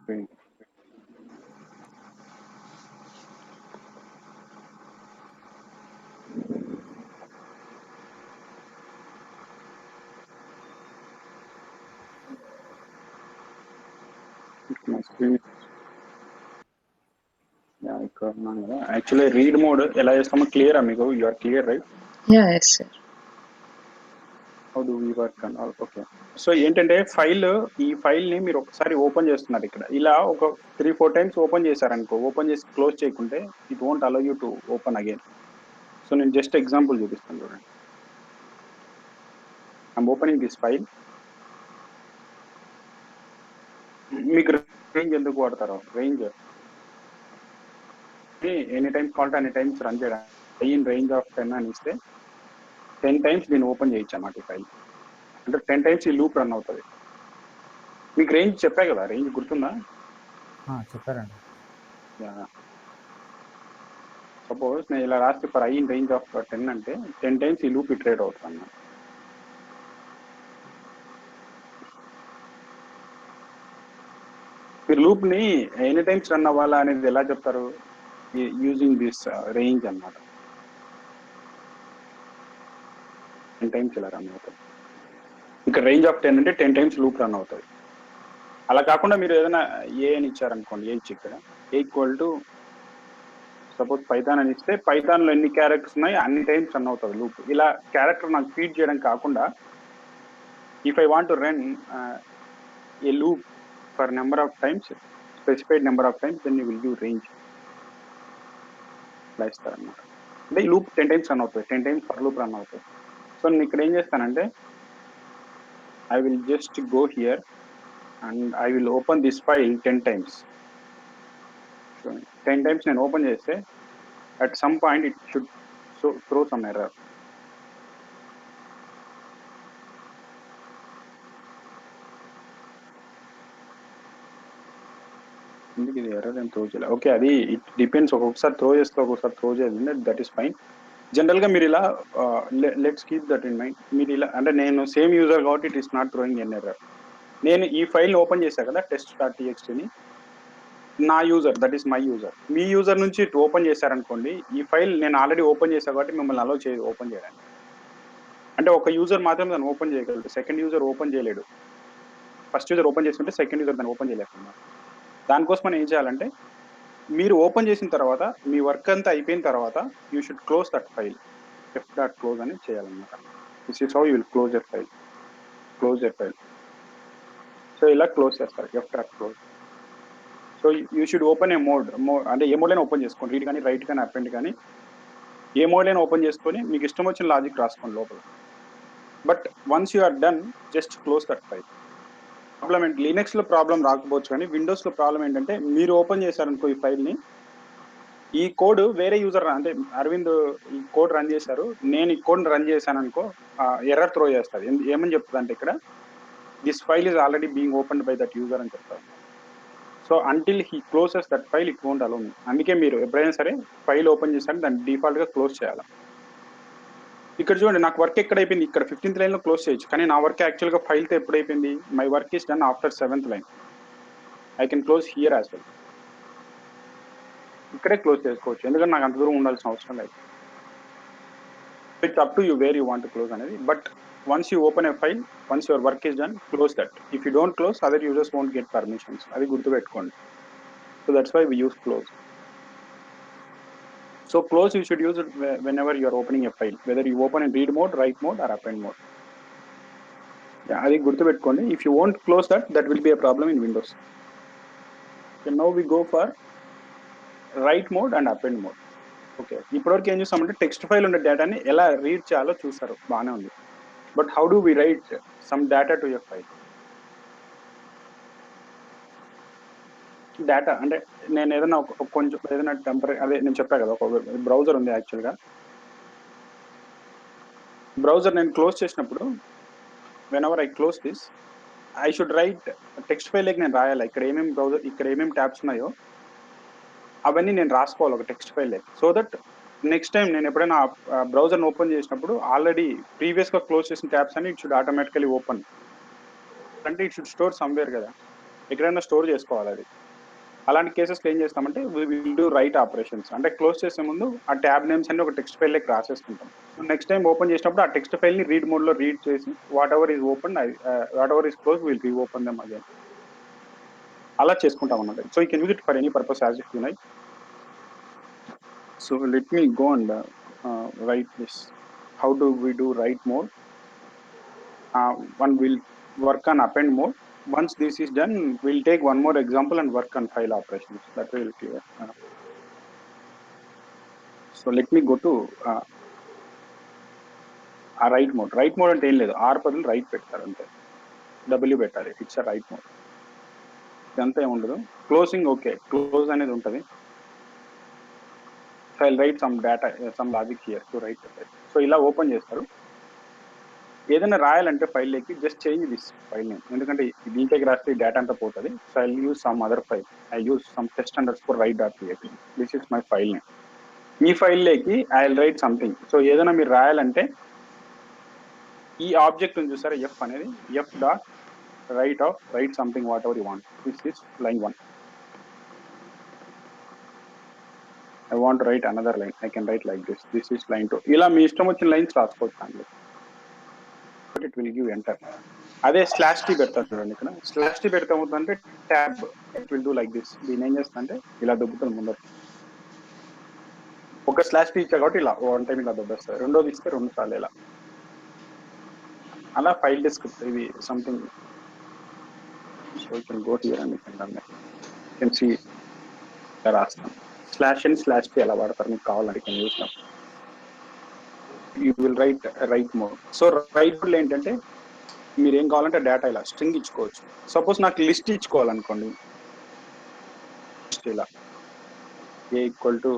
screen. My screen. Yeah, ఇక్కడ ఉన్నాను కదా. Actually read mode ఎలా చేస్తామో క్లియర్ మీకు? You are clear, right? Yeah, yes, sir. How do we work and all? Okay. So ఏంటంటే ఈ ఫైల్ని మీరు ఒకసారి ఓపెన్ చేస్తున్నారు ఇక్కడ. ఇలా ఒక 3-4 టైమ్స్ ఓపెన్ చేశారనుకో, ఓపెన్ చేసి క్లోజ్ చేయకుంటే it won't allow you to open again. So నేను జస్ట్ ఎగ్జాంపుల్ చూపిస్తాను చూడండి. I'm opening this file. మీకు రేంజ్ ఎందుకు వాడతారు? రేంజ్ ఎనీ టైమ్స్ కావాలంటే అన్ని టైమ్స్ రన్ చేయడానికి ఇన్ రేంజ్ ఆఫ్ 10 అని ఇస్తే 10 టైమ్స్ నేను ఓపెన్ చేయొచ్చు అన్నమాట ఈ ఫైల్. అంటే 10 టైమ్స్ ఈ లూప్ రన్ అవుతుంది. మీకు రేంజ్ చెప్పా కదా, రేంజ్ గుర్తుందా? చెప్పారండి. సపోజ్ నేను ఇలా రాస్తే for I in range of 10 అంటే 10 టైమ్స్ ఈ లూప్ ఇటరేట్ అవుతుంది అన్నమాట. మీరు లూప్ని ఎనీ టైమ్స్ రన్ అవ్వాలా అనేది ఎలా చెప్తారు? యూజింగ్ దిస్ రేంజ్ అన్నమాట. 10 టైమ్స్ ఇలా రన్ అవుతుంది. ఇంకా రేంజ్ ఆఫ్ 10 అంటే 10 టైమ్స్ లూప్ రన్ అవుతుంది. అలా కాకుండా మీరు ఏదైనా ఏ అని ఇచ్చారనుకోండి, ఏ ఇచ్చి ఇక్కడ a equal to suppose Python అని ఇస్తే పైథాన్లో ఎన్ని క్యారెక్టర్స్ ఉన్నాయి అన్ని టైమ్స్ రన్ అవుతుంది లూప్. ఇలా క్యారెక్టర్ నాకు ఫీడ్ చేయడం కాకుండా if I want to run a loop for number of times, specified number of times, then you will give range ఇలా ఇస్తారనమాట. అంటే ఈ లూప్ 10 టైమ్స్ రన్ అవుతుంది, 10 టైమ్స్ ఫర్ లూప్ రన్ అవుతుంది. సో నేను ఇక్కడ ఏం చేస్తానంటే I will just go here and I will open this file 10 times. 10 times నేను ఓపెన్ చేస్తే at some point it should throw some error. ఎందుకు ఇది ఎర్రర్ ఏం త్రో చేయలేదు? ఓకే, అది ఇట్ డిపెండ్స్. ఒక్కొక్కసారి త్రో చేస్తే ఒక్కొక్కసారి త్రో చేయదు. That is fine. జనరల్గా మీరు ఇలా let's keep that in mind. మీరు ఇలా అంటే నేను సేమ్ యూజర్ కాబట్టి it is not throwing an error. నేను ఈ ఫైల్ని ఓపెన్ చేశాను కదా test.txtని, నా user, that is my user. మీ యూజర్ నుంచి ఓపెన్ చేశారనుకోండి, ఈ ఫైల్ నేను ఆల్రెడీ ఓపెన్ చేశాను కాబట్టి మిమ్మల్ని అలౌ చేయదు ఓపెన్ చేయడానికి. అంటే ఒక యూజర్ మాత్రం దాన్ని ఓపెన్ చేయగలరు, సెకండ్ యూజర్ ఓపెన్ చేయలేడు. ఫస్ట్ యూజర్ ఓపెన్ చేసుకుంటే సెకండ్ యూజర్ దాన్ని ఓపెన్ చేయలేకుండా. దానికోసం మనం ఏం చేయాలంటే మీరు ఓపెన్ చేసిన తర్వాత మీ వర్క్ అంతా అయిపోయిన తర్వాత you should close that file. f.close అని చేయాలన్నమాట. This is how you will close your file. So ఇలా క్లోజ్ చేస్తారు, f.close. So you should open A mode అంటే ఏ మోడ్లైనా ఓపెన్ చేసుకోండి, రీడ్ కానీ రైట్ కానీ అపెండ్ కానీ ఏ మోడ్లైనా ఓపెన్ చేసుకొని మీకు ఇష్టం వచ్చిన లాజిక్ రాసుకోండి లోపల. But once you are done just close that file. Problem ఏంటి, లినక్స్లో ప్రాబ్లం రాకపోవచ్చు కానీ విండోస్లో ప్రాబ్లం ఏంటంటే మీరు ఓపెన్ చేశారనుకో ఈ ఫైల్ని, ఈ కోడ్ వేరే యూజర్ అంటే అరవింద్ ఈ కోడ్ రన్ చేశారు, నేను ఈ కోడ్ రన్ చేశాను అనుకో ఎర్రర్ త్రో చేస్తుంది. ఏమని చెప్తుంది అంటే ఇక్కడ this file is already being opened by that user అని చెప్తారు. So until he closes that file it won't allow me. అందుకే మీరు ఎప్పుడైనా సరే ఫైల్ ఓపెన్ చేశారు దాన్ని డిఫాల్ట్గా క్లోజ్ చేయాలి. ఇక్కడ చూడండి నాకు వర్క్ ఎక్కడ అయిపోయింది, ఇక్కడ 15th లైన్లో క్లోజ్ చేయొచ్చు, కానీ నా వర్క్ యాక్చువల్గా ఫైల్తో ఎప్పుడు అయిపోయింది, my work is done after 7th line. I can close here as well. ఇక్కడే క్లోజ్ చేసుకోవచ్చు, ఎందుకంటే నాకు అంత దూరం ఉండాల్సిన అవసరం లేదు. It's up to you where you want to close అనేది. But once you open a file, once your work is done, close that. If you don't close other users won't get permissions. అది గుర్తుపెట్టుకోండి. So that's why we use close. So close you should use it whenever you are opening a file, whether you open in read mode, write mode or append mode. Yeah, అది గుర్తుపెట్టుకోండి. If you won't close that will be a problem in Windows. So now we go for write mode and append mode. Okay, ఇప్పటివరకు ఏం చూసామంటే text file ఉన్న డేటాని ఎలా read చేయాలో చూసారు, బాగానే ఉంది. But how do we write some data to your file? Data అంటే నేను ఏదైనా కొంచెం ఏదైనా టెంపరీ, అదే నేను చెప్పా కదా ఒక బ్రౌజర్ ఉంది. యాక్చువల్గా బ్రౌజర్ నేను క్లోజ్ చేసినప్పుడు whenever I close this, I should write text file నేను రాయాలి. ఇక్కడ ఏమేమి ట్యాబ్స్ ఉన్నాయో అవన్నీ నేను రాసుకోవాలి ఒక text file. So that next time నేను ఎప్పుడైనా బ్రౌజర్ని ఓపెన్ చేసినప్పుడు ఆల్రెడీ ప్రీవియస్గా క్లోజ్ చేసిన ట్యాబ్స్ అని ఇట్ షుడ్ ఆటోమేటికలీ ఓపెన్. అంటే ఇట్ షుడ్ స్టోర్ సమ్వేర్ కదా. ఎక్కడైనా స్టోర్ చేసుకోవాలి అది. అలాంటి కేసెస్లో ఏం చేస్తామంటే విల్ డూ రైట్ ఆపరేషన్స్, అంటే క్లోజ్ చేసే ముందు ఆ ట్యాబ్ నేమ్స్ అన్ని ఒక టెక్స్ట్ ఫైల్లోకి రాసేసుకుంటాం. సో నెక్స్ట్ టైం ఓపెన్ చేసినప్పుడు ఆ టెక్స్ట్ ఫైల్ని రీడ్ మోడ్లో రీడ్ చేసి whatever is open what ever is close will re open them again. అలా చేసుకుంటాం అన్నమాట. So you can use it for any purpose as it you like. So let me go and write this. How do we do write mode? One will work on append mode. Once this is done, we'll take one more example and work on file operations. That will clear. So let me go to write mode. Write mode అంటే ఏం లేదు, are బదులు right పెడతారు అంతే, W పెట్టాలి. It's write mode. ఇదంతా ఏముండదు. Closing okay, close అనేది ఉంటుంది. So I write some data, some logic here to write. So ఇలా ఓపెన్ చేస్తారు. ఏదైనా రాయాలంటే ఫైల్లోకి just change this file name, ఎందుకంటే దీంట్లోకి రాస్తే డేటా అంతా పోతుంది. So I use some other file. I use some test_write.php. This is my file name. ఈ ఫైల్లోకి I will write something. So ఏదైనా మీరు రాయాలంటే ఈ ఆబ్జెక్ట్ ఉంది చూసారా, ఎఫ్ అనేది, F dot write something what ever you want. This is line 1. I want to write another line. I can write like this. This is line 2. ఇలా మీ ఇష్టం వచ్చిన లైన్స్ రాసుకోవచ్చు అందులో. But it will give enter. అదే slash T పెడతారు చూడండి, ఇక్కడ slash T పెడితే అవుతుందంటే tab it will do like this. దీన్ని ఏం చేస్తా అంటే ఇలా దొబ్బుతుంది ముందర. ఒక స్లాష్ టీ ఇచ్చా కాబట్టి ఇలా వన్ టైం ఇలా దొబ్బేస్తారు, రెండోది ఇస్తే 2 సార్లు ఇలా. అలా ఫైల్ డిస్క్రిప్ట్ ఇది something. So you can go here and you can see రాస్తాను. స్లాష్ అండ్ స్లాష్ టీ ఎలా వాడతారు మీకు కావాలంటే can use them. You will write mode. So write మోడ్లో ఏంటంటే మీరు ఏం కావాలంటే డేటా ఇలా స్ట్రింగ్ ఇచ్చుకోవచ్చు. సపోజ్ నాకు లిస్ట్ ఇచ్చుకోవాలనుకోండి, ఇలా a equal to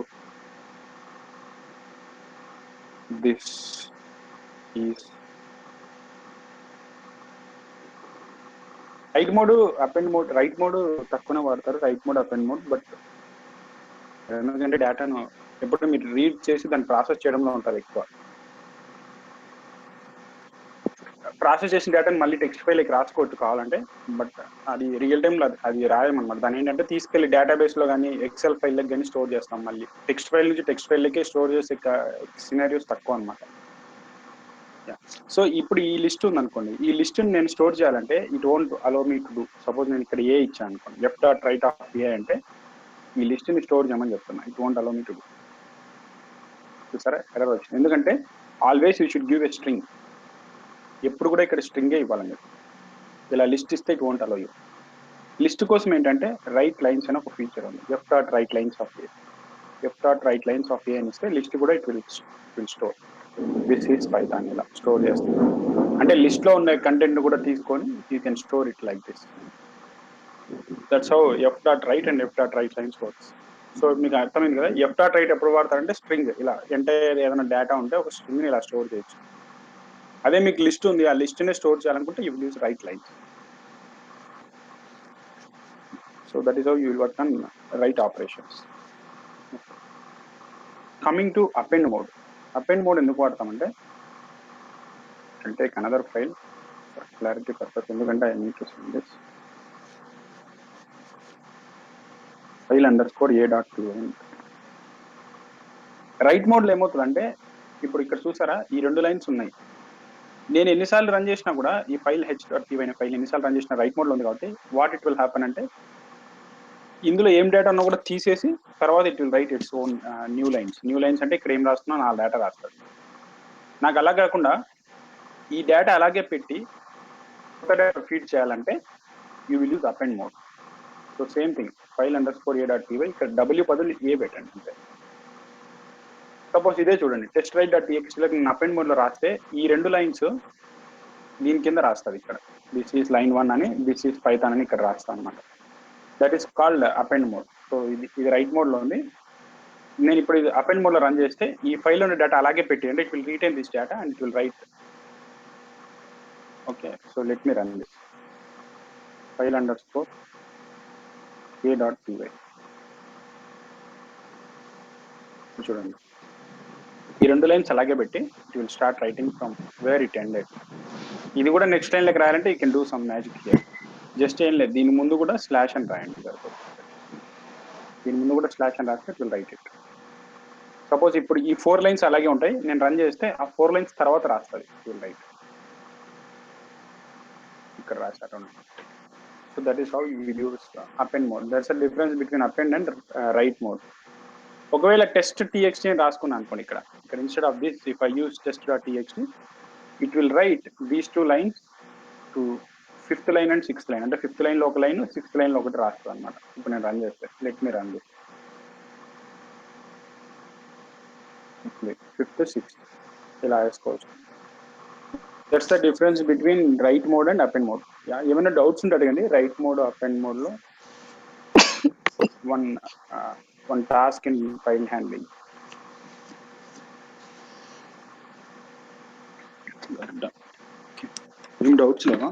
this is write mode, append mode. Write mode తక్కువనే వాడతారు, write mode append mode. But ఎందుకంటే డేటాను ఎప్పుడు మీరు రీడ్ చేసి దాన్ని ప్రాసెస్ చేయడంలో ఉంటుంది ఎక్కువ. ప్రాసెస్ చేసిన డేటాని మళ్ళీ టెక్స్ట్ ఫైల్కి రాసుకోవచ్చు కావాలంటే, బట్ అది రియల్ టైంలో అది రాయమన్నమాట. దాని ఏంటంటే తీసుకెళ్లి డేటాబేస్లో కానీ ఎక్సెల్ ఫైల్కి కానీ స్టోర్ చేస్తాం. మళ్ళీ టెక్స్ట్ ఫైల్ నుంచి టెక్స్ట్ ఫైల్కే స్టోర్ చేసే సినారియోస్ తక్కువ అనమాట. సో ఇప్పుడు ఈ లిస్ట్ ఉందనుకోండి, ఈ లిస్ట్ని నేను స్టోర్ చేయాలంటే it won't allow me to do. Suppose నేను ఇక్కడ ఏ ఇచ్చాను అనుకోండి, left dot write of a అంటే ఈ లిస్ట్ని స్టోర్ చేయమని చెప్తున్నా. It won't allow me to do. చూసారా ఎర్రర్ వచ్చింది. ఎందుకంటే always you should give a string. ఎప్పుడు కూడా ఇక్కడ స్ట్రింగే ఇవ్వాలి మీరు. ఇలా లిస్ట్ ఇస్తే it won't allow you. List కోసం ఏంటంటే రైట్ లైన్స్ అని ఒక ఫీచర్ ఉంది. F dot write lines of A, f dot write lines of a అని ఇస్తే లిస్ట్ కూడా it will store. This is Python. ఇలా స్టోర్ చేస్తుంది. అంటే లిస్ట్లో ఉన్న కంటెంట్ కూడా తీసుకొని you can store it like this. That's how f dot write and f dot write lines works. So మీకు అర్థమైంది కదా. ఎఫ్ డాట్ రైట్ ఎప్పుడు వాడతారంటే స్ట్రింగ్, ఇలా ఎంటైర్ ఏదైనా డేటా ఉంటే ఒక స్ట్రింగ్ని ఇలా స్టోర్ చేయొచ్చు. అదే మీకు లిస్ట్ ఉంది, ఆ లిస్ట్నే స్టోర్ చేయాలనుకుంటే you will use right lines. So that is how you will work on right operations. Coming to append mode. Append mode ఎందుకు వాడతామంటే I'll take another file for clarity purpose. ఎందుకంటే I need to send this file underscore a.py. Right మోడ్లో ఏమవుతుందంటే ఇప్పుడు ఇక్కడ చూసారా ఈ 2 lines ఉన్నాయి. నేను ఎన్నిసార్లు రన్ చేసినా కూడా ఈ ఫైల్ h.py అనే ఫైల్ ఎన్నిసార్లు రన్ చేసినా రైట్ మోడ్లో ఉంది కాబట్టి వాట్ ఇట్ విల్ హ్యాపన్ అంటే ఇందులో ఏం డేటా ఉన్నా కూడా తీసేసి తర్వాత it will write its own new lines. New lines అంటే ఇక్కడ ఏం రాస్తున్నా నా డేటా రాస్తాడు. నాకు అలా కాకుండా ఈ డేటా అలాగే పెట్టి కొత్త డేటా ఫీడ్ చేయాలంటే you will use append mode. So same thing file underscore a.py, ఇక్కడ డబ్ల్యూ బదులు ఏ పెట్టండి అంతే. సపోజ్ ఇదే చూడండి, టెస్ట్ రైట్ డాట్ టీఎక్స్టీలో నేను అపెండ్ మోడ్లో రాస్తే ఈ 2 లైన్స్ దీని కింద రాస్తుంది. ఇక్కడ దిస్ ఈజ్ లైన్ 1 అని, దిస్ ఈజ్ పైథాన్ అని ఇక్కడ రాస్తాను అనమాట. That is called append mode. So ఇది రైట్ మోడ్లో ఉంది. నేను ఇప్పుడు ఇది అపెండ్ మోడ్లో రన్ చేస్తే ఈ ఫైల్లో ఉన్న డేటా అలాగే పెట్టి అంటే it will retain this data and it will write. Okay, so let me run this file underscore a.py. చూడండి ఈ 2 లైన్స్ అలాగే పెట్టి it will start writing from where it ended. ఇది కూడా నెక్స్ట్ లైన్లోకి రాయాలంటే you can do some magic here. Just ఏం లేదు, దీని ముందు కూడా స్లాష్ అని రాయండి సరిపోతుంది. దీని ముందు కూడా స్లాష్ అని రాస్తే it will write it. Suppose ఇప్పుడు ఈ 4 లైన్స్ అలాగే ఉంటాయి, నేను రన్ చేస్తే ఆ 4 లైన్స్ తర్వాత రాస్తుంది ఇట్ విల్ రైట్. ఇక్కడ రాశారు. So that is how you will use append mode. That's the difference between append and right mode. ఒకవేళ టెస్ట్ టీఎక్స్టీ అని రాసుకున్నాను అనుకోండి, ఇక్కడ instead of this if I use test dot TXT it will write these 2 lines to 5th line and 6th line. అంటే 5th లైన్లో ఒక line, 6th లైన్లో ఒకటి రాస్తుంది అనమాట. ఇప్పుడు నేను రన్ చేస్తే let me run this 5th 6th ఇలా వేసుకోవచ్చు. That's the difference between right mode and append mode. ఏమైనా డౌట్స్ ఉంటే అడగండి. రైట్ మోడ్ అపెండ్ మోడ్లో one task in file handling. Any doubts leva?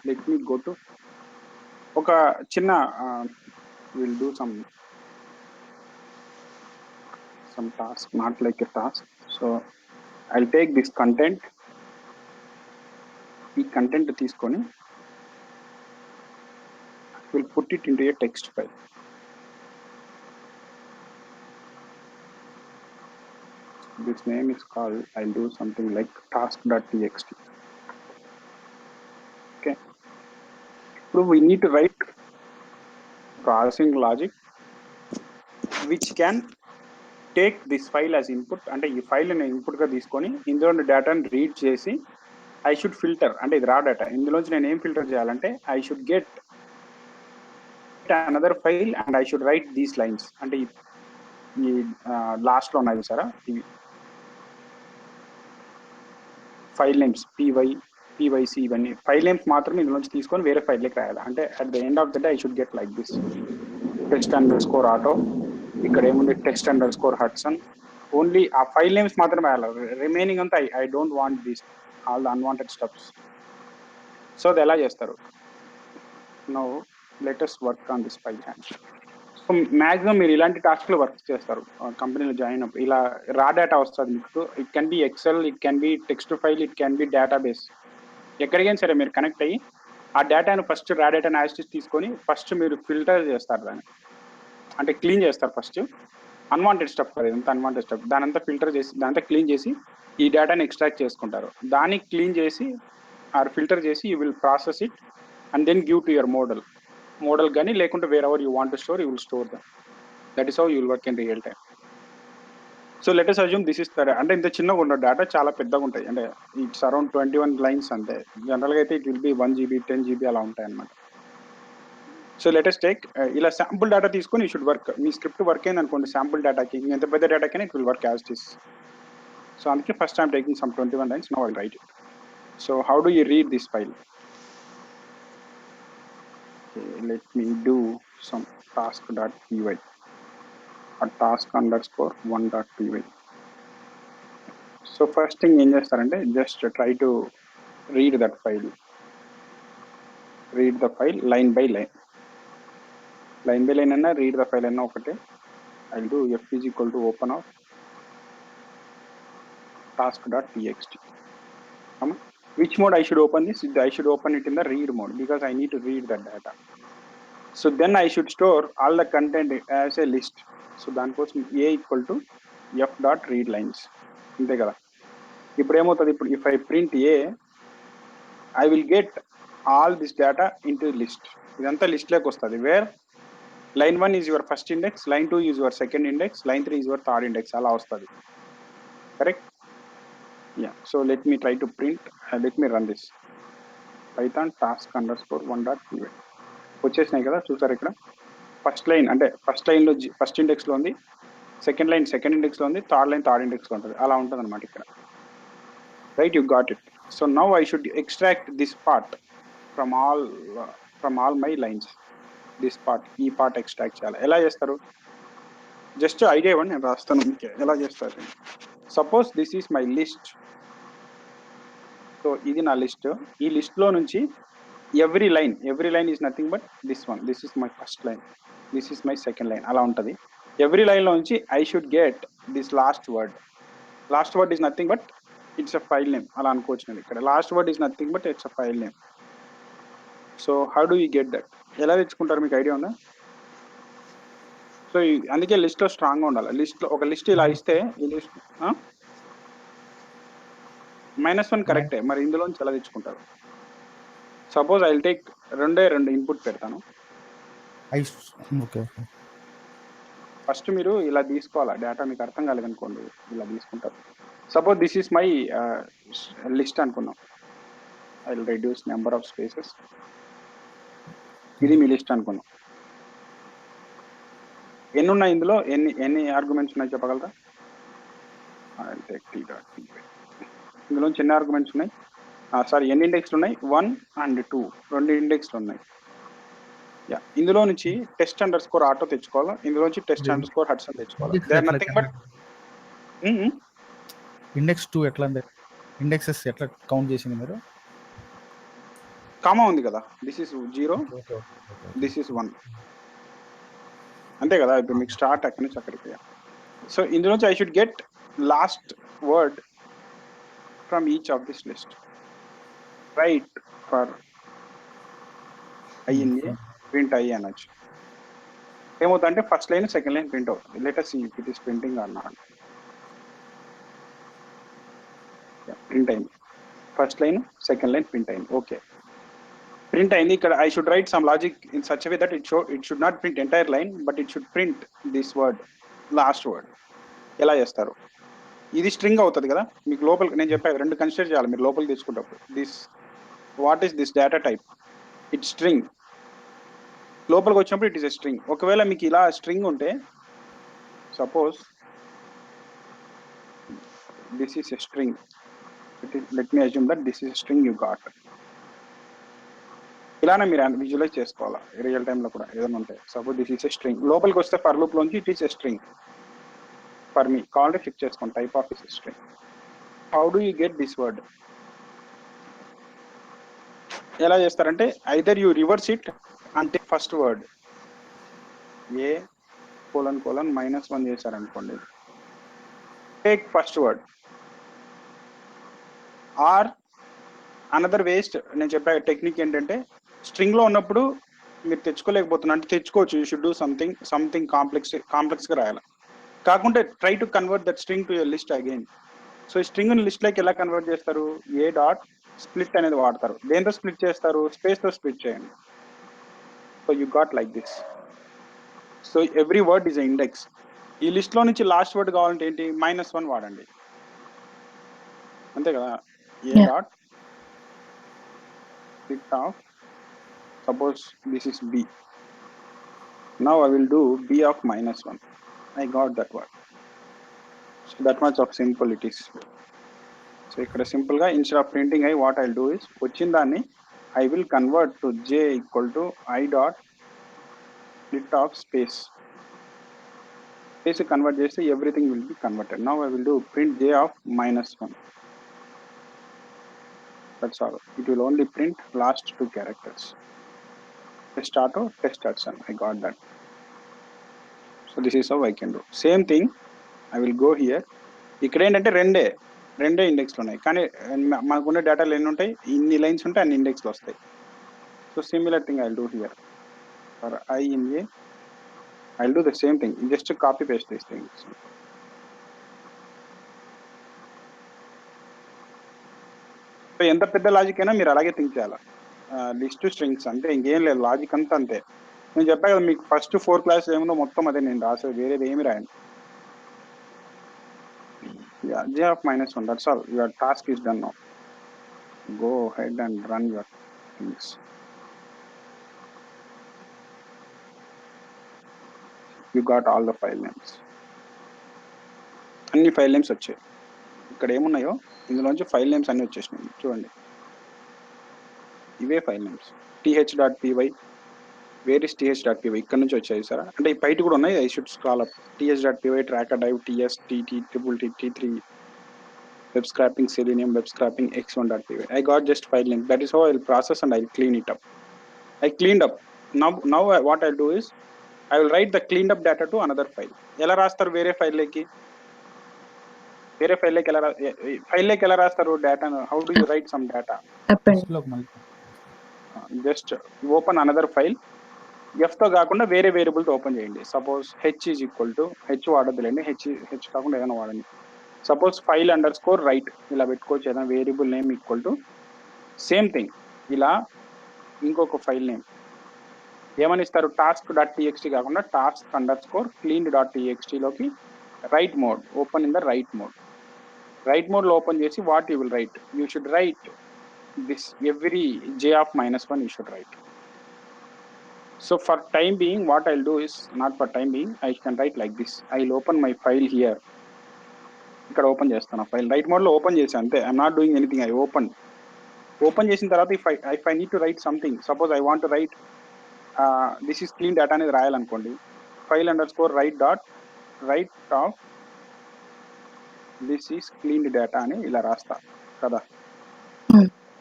Let me go to oka chinna we'll do some task, not like a task. So I'll take this content, ee content teeskoni we'll put it into a text file. This name is called, I'll do something like task.txt. Okay, so we need to write processing logic which can take this file as input. అంటే ఈ file ని input గా తీసుకొని ఇందులో డేటాను read చేసి I should filter, అంటే ఇది రా డేటా, ఇందులోంచి నేను ఏం ఫిల్టర్ చేయాలంటే I should get another file and I should right these lines. అంటే ఈ లాస్ట్ లో ఉన్నాయి సారా ఇవి ఫైల్ నేమ్స్ పివైసి, ఇవన్నీ ఫైల్ నేమ్స్ మాత్రమే ఇందులోంచి తీసుకొని వేరే ఫైల్లోకి రాయాలి. అంటే at the end of the day I should get like this text underscore auto, ఇక్కడ ఏముంది టెక్స్ట్ అండర్స్కోర్ హడ్సన్. ఓన్లీ ఆ ఫైల్ నేమ్స్ మాత్రమే రాయాలి, రిమైనింగ్ అంతా I don't want this all the unwanted steps. So అది ఎలా చేస్తారు? Now let us work on this file hand. So maximum మీరు ఇలాంటి టాస్క్లో వర్క్ చేస్తారు కంపెనీలో జాయిన్ అప్. ఇలా రా డేటా వస్తుంది మీకు. It can be excel, it can be text file, it can be database. ఎక్కడికైనా సరే మీరు కనెక్ట్ అయ్యి ఆ డేటాను ఫస్ట్ రా డేటాను యాక్సెస్ తీసుకొని ఫస్ట్ మీరు ఫిల్టర్ చేస్తారు దాన్ని, అంటే క్లీన్ చేస్తారు ఫస్ట్. అన్వాంటెడ్ స్టెప్ కదా ఇదంతా, అన్వాంటెడ్ స్టెప్. దానంతా ఫిల్టర్ చేసి దాంతో క్లీన్ చేసి ఈ డేటాని ఎక్స్ట్రాక్ట్ చేసుకుంటారు. దాన్ని క్లీన్ చేసి ఆర్ ఫిల్టర్ చేసి you will process it and then give to your model కానీ, లేకుంటే wherever you want to store you will store them. That is how you will work in real time. So let us assume this is అంటే ఇంత చిన్నగా ఉన్న data చాలా పెద్దగా ఉంటాయి, అంటే ఇట్స్ అరౌండ్ 21 లైన్స్ అంతే. జనరల్గా అయితే it will be 1 GB 10 GB అలా ఉంటాయి అన్నమాట. సో లెట్ us టేక్ ఇలా శాంపుల్ డేటా తీసుకొని యూ షుడ్ వర్క్. మీ స్క్రిప్ట్ వర్క్ అయింది అనుకోండి శాంపుల్ డేటాకి, ఎంత పెద్ద డేటాకైనా it will work as it is. So అందుకే first I'm taking some 21 lines. Now I'll write it. So how do you read this file? Let me do some task.py or task_1.py. So first thing ఏం చేస్తారంటే just try to read that file, read the file line by line అయినా read the file అయినా ఒకటే. I will do f is equal to open of task.txt. Which mode I should open this? I should open it in the read mode because I need to read that data. So then I should store all the content as a list. So దానికోసం a equal to f.readlines అంతే కదా. ఇప్పుడు ఏమవుతుంది, ఇప్పుడు if I print a I will get all this data into list. ఇదంతా లిస్ట్లోకి వస్తుంది, wear line 1 is your first index, line 2 is your second index, line 3 is your third index, అలా వస్తుంది. Correct? Yeah, so let me try to print, let me run this python task_1.py. వచ్చేసినాయి కదా, చూసారు ఇక్కడ first line అంటే first లైన్లో first ఇండెక్స్లో ఉంది, second line second ఇండెక్స్లో ఉంది, థర్డ్ లైన్ థర్డ్ ఇండెక్స్లో ఉంటుంది, అలా ఉంటుంది అనమాట ఇక్కడ. Right, you got it. So now I should extract this part from all my lines. This part, ఈ పార్ట్ ఎక్స్ట్రాక్ట్ చేయాలి. ఎలా చేస్తారు? జస్ట్ ఐడియా ఇవ్వండి, నేను రాస్తాను మీకు ఎలా చేస్తారు. Suppose this is my list. So ఇది నా లిస్ట్. ఈ లిస్ట్లో నుంచి every line is nothing but this one. This is my first line, this is my second line, అలా ఉంటుంది. ఎవ్రీ లైన్లో నుంచి I should get this last word is nothing but it's a file name అలా అనుకోవచ్చు. నేను ఇక్కడ last word is nothing but it's a file name. So how do you get that? ఎలా తెచ్చుకుంటారు, మీకు ఐడియా ఉందా? సో అందుకే లిస్ట్లో స్ట్రాంగ్గా ఉండాలి. లిస్ట్లో ఒక లిస్ట్ ఇలా ఇస్తే ఈ లిస్ట్ -1 కరెక్టే, మరి ఇందులోంచి ఎలా తెచ్చుకుంటారు? సపోజ్ ఐ విల్ టేక్ రెండు ఇన్పుట్ పెడతాను. ఓకే. ఫస్ట్ మీరు ఇలా తీసుకోవాలా డేటా, మీకు అర్థం కాలేదనుకోండి ఇలా తీసుకుంటారు. Suppose this is my list అనుకుందాం. I will reduce number of spaces. ఇది మీ లిస్ట్ అనుకుందాం. ఎన్ని ఉన్నాయి ఇందులో, ఎన్ని ఆర్గ్యుమెంట్స్ ఉన్నాయి చెప్పగలరా? ఇందులోంచి ఎన్ని ఆర్గ్యుమెంట్స్ ఉన్నాయి? సారీ, ఎన్ని ఇండెక్స్లు ఉన్నాయి? 1 and 2, 2 ఇండెక్స్లు ఉన్నాయి. ఇందులో నుంచి test_auto తెచ్చుకోవాలా, ఇందులోంచి test_hudson తెచ్చుకోవాలా. They are nothing but index 2 ఎట్లా ఇండెక్సెస్ ఎట్లా కౌంట్ చేసింది మీరు? కామా ఉంది కదా, దిస్ ఇస్ 0, దిస్ ఇస్ 1, అంతే కదా. ఇప్పుడు మీకు స్టార్ట్ అక్కడి నుంచి అక్కడికి. సో ఇందులోంచి I should get last word from each of this list. Write for I in a print i అనొచ్చు. ఏమవుతుందంటే first line second line print అవుతుంది. Let us see if it is printing or not. Print అయింది. First line second line print అయింది. Okay, print అయింది. ఇక్కడ I should write some logic in such way that it should not print entire line but it should print this word, last word. ఎలా చేస్తారు? ఇది string అవుతుంది కదా, మీకు లోపలికి నేను చెప్పాను రెండు కన్సిడర్ చేయాలి మీరు లోపలికి తీసుకుంటప్పుడు. This what is this data type? It string. లోపలికి వచ్చినప్పుడు ఇట్ ఈస్ ఎ స్ట్రింగ్. ఒకవేళ మీకు ఇలా స్ట్రింగ్ ఉంటే, suppose this is a string, let me assume that this is a string you got. ఇలానే మీరు విజువలైజ్ చేసుకోవాలా రియల్ టైంలో కూడా ఏదైనా ఉంటే. Suppose this is a string, లోపలికి వస్తే ఫర్ లూప్ లోంచి it is a string for me. కావాలంటే ఫిక్స్ చేసుకోండి type of is string. How do you get this word? ఎలా చేస్తారంటే ఐదర్ యూ రివర్స్ ఇట్ అంటే ఫస్ట్ వర్డ్ ఏ ::(-1) చేశారనుకోండి, take first word. Or another waste, నేను చెప్పే టెక్నిక్ ఏంటంటే స్ట్రింగ్ లో ఉన్నప్పుడు మీరు తెచ్చుకోలేకపోతున్నా అంటే తెచ్చుకోవచ్చు. యూ షుడ్ డూ సంథింగ్ కాంప్లెక్స్గా రాయాలి. కాకుంటే try to convert that string to your list again. So ఈ స్ట్రింగ్ లిస్ట్ లోకి ఎలా కన్వర్ట్ చేస్తారు? ఏ డాట్ స్ప్లిట్ అనేది వాడతారు. దేంతో స్ప్లిట్ చేస్తారు? స్పేస్ తో స్ప్లిట్ చేయండి. So you got like this. So every word is a index. ఈ లిస్ట్ లో నుంచి లాస్ట్ వర్డ్ కావాలంటే ఏంటి? -1 వాడండి, అంతే కదా. A dot split of, suppose this is b. Now I will do b of -1. I got that word. So that much of simple it is. So ikkada simple ga instead of printing I, what I'll do is vachindanni I will convert to j equal to I dot split of space. Space convert cheste everything will be converted. Now I will do print j of -1. That's all. It will only print last two characters. test_auto, test_hudson. I got that. So this is how I can do. Same thing, I will go here. ఇక్కడ ఏంటంటే రెండే ఇండెక్స్లు ఉన్నాయి, కానీ మనకున్న డేటాలు ఎన్ని ఉంటాయి? ఇన్ని lines ఉంటాయి, అన్ని ఇండెక్స్లు వస్తాయి. So similar thing I will do here for I in a. I will do the same thing, just copy paste these things. So ఎంత పెద్ద లాజిక్ అయినా మీరు అలాగే థింక్ చేయాలి. లిస్ట్ స్ట్రింగ్స్ అంటే ఇంకేం లేదు, లాజిక్ అంతా అంతే. నేను చెప్పా కదా మీకు ఫస్ట్ 4 క్లాసెస్ ఏముందో మొత్తం అదే నేను రాసేది, వేరేది ఏమి రాయను. j of -1, that's all. Your task is done now. Go ahead and run your things. You got all the file names. అన్ని ఫైల్ నేమ్స్ వచ్చాయి. ఇక్కడ ఏమున్నాయో ఇందులోంచి ఫైల్ నేమ్స్ అన్ని వచ్చేసినాయి చూడండి. ఇవే file names. th.py, where is th.py, ఇక్కడ నుంచి వచ్చాయి సార్. అంటే ఈ బయట కూడా ఉన్నాయి, I should scroll up. th.py, tracker dive, ts, tt, t3, web scraping, selenium, web scraping, x1.py. I got just file name. That is how I'll process and I'll clean it up. I cleaned up. Now what I'll do is I will write the cleaned up data to another file. ఎలా రాస్తారు వేరే file లోకి? వేరే ఫైల్లోకి ఎలా రాస్తారు డేటాను? How do you write some data? Append లిస్ట్లోకి మళ్ళీ జస్ట్ ఓపెన్ అనదర్ ఫైల్. ఎఫ్తో కాకుండా వేరే వేరియబుల్తో ఓపెన్ చేయండి. Suppose H is equal to, H వాడద్దులేండి, హెచ్ కాకుండా ఏదైనా వాడండి. Suppose file underscore write ఇలా పెట్టుకోవచ్చు. ఏదైనా variable name equal to same thing ఇలా ఇంకొక ఫైల్ నేమ్ ఏమని ఇస్తారు? టాస్క్ డాట్ టీఎక్స్టీ కాకుండా task underscore clean dot టీఎక్స్టీలోకి write mode, open in the right mode. Right మోడ్లో ఓపెన్ చేసి what you will right? You should right this every j of -1 you should write. So for time being what I'll do is, not for time being, I can write like this. I'll open my file here. ఇక్కడ open చేస్తాను file, write mode లో open చేసి అంతే. I'm not doing anything. I open చేసిన తర్వాత if I need to write something, suppose I want to write this is clean data అనేది రాయాలనుకోండి, file underscore write of this is clean data అని ఇలా రాస్తా కదా.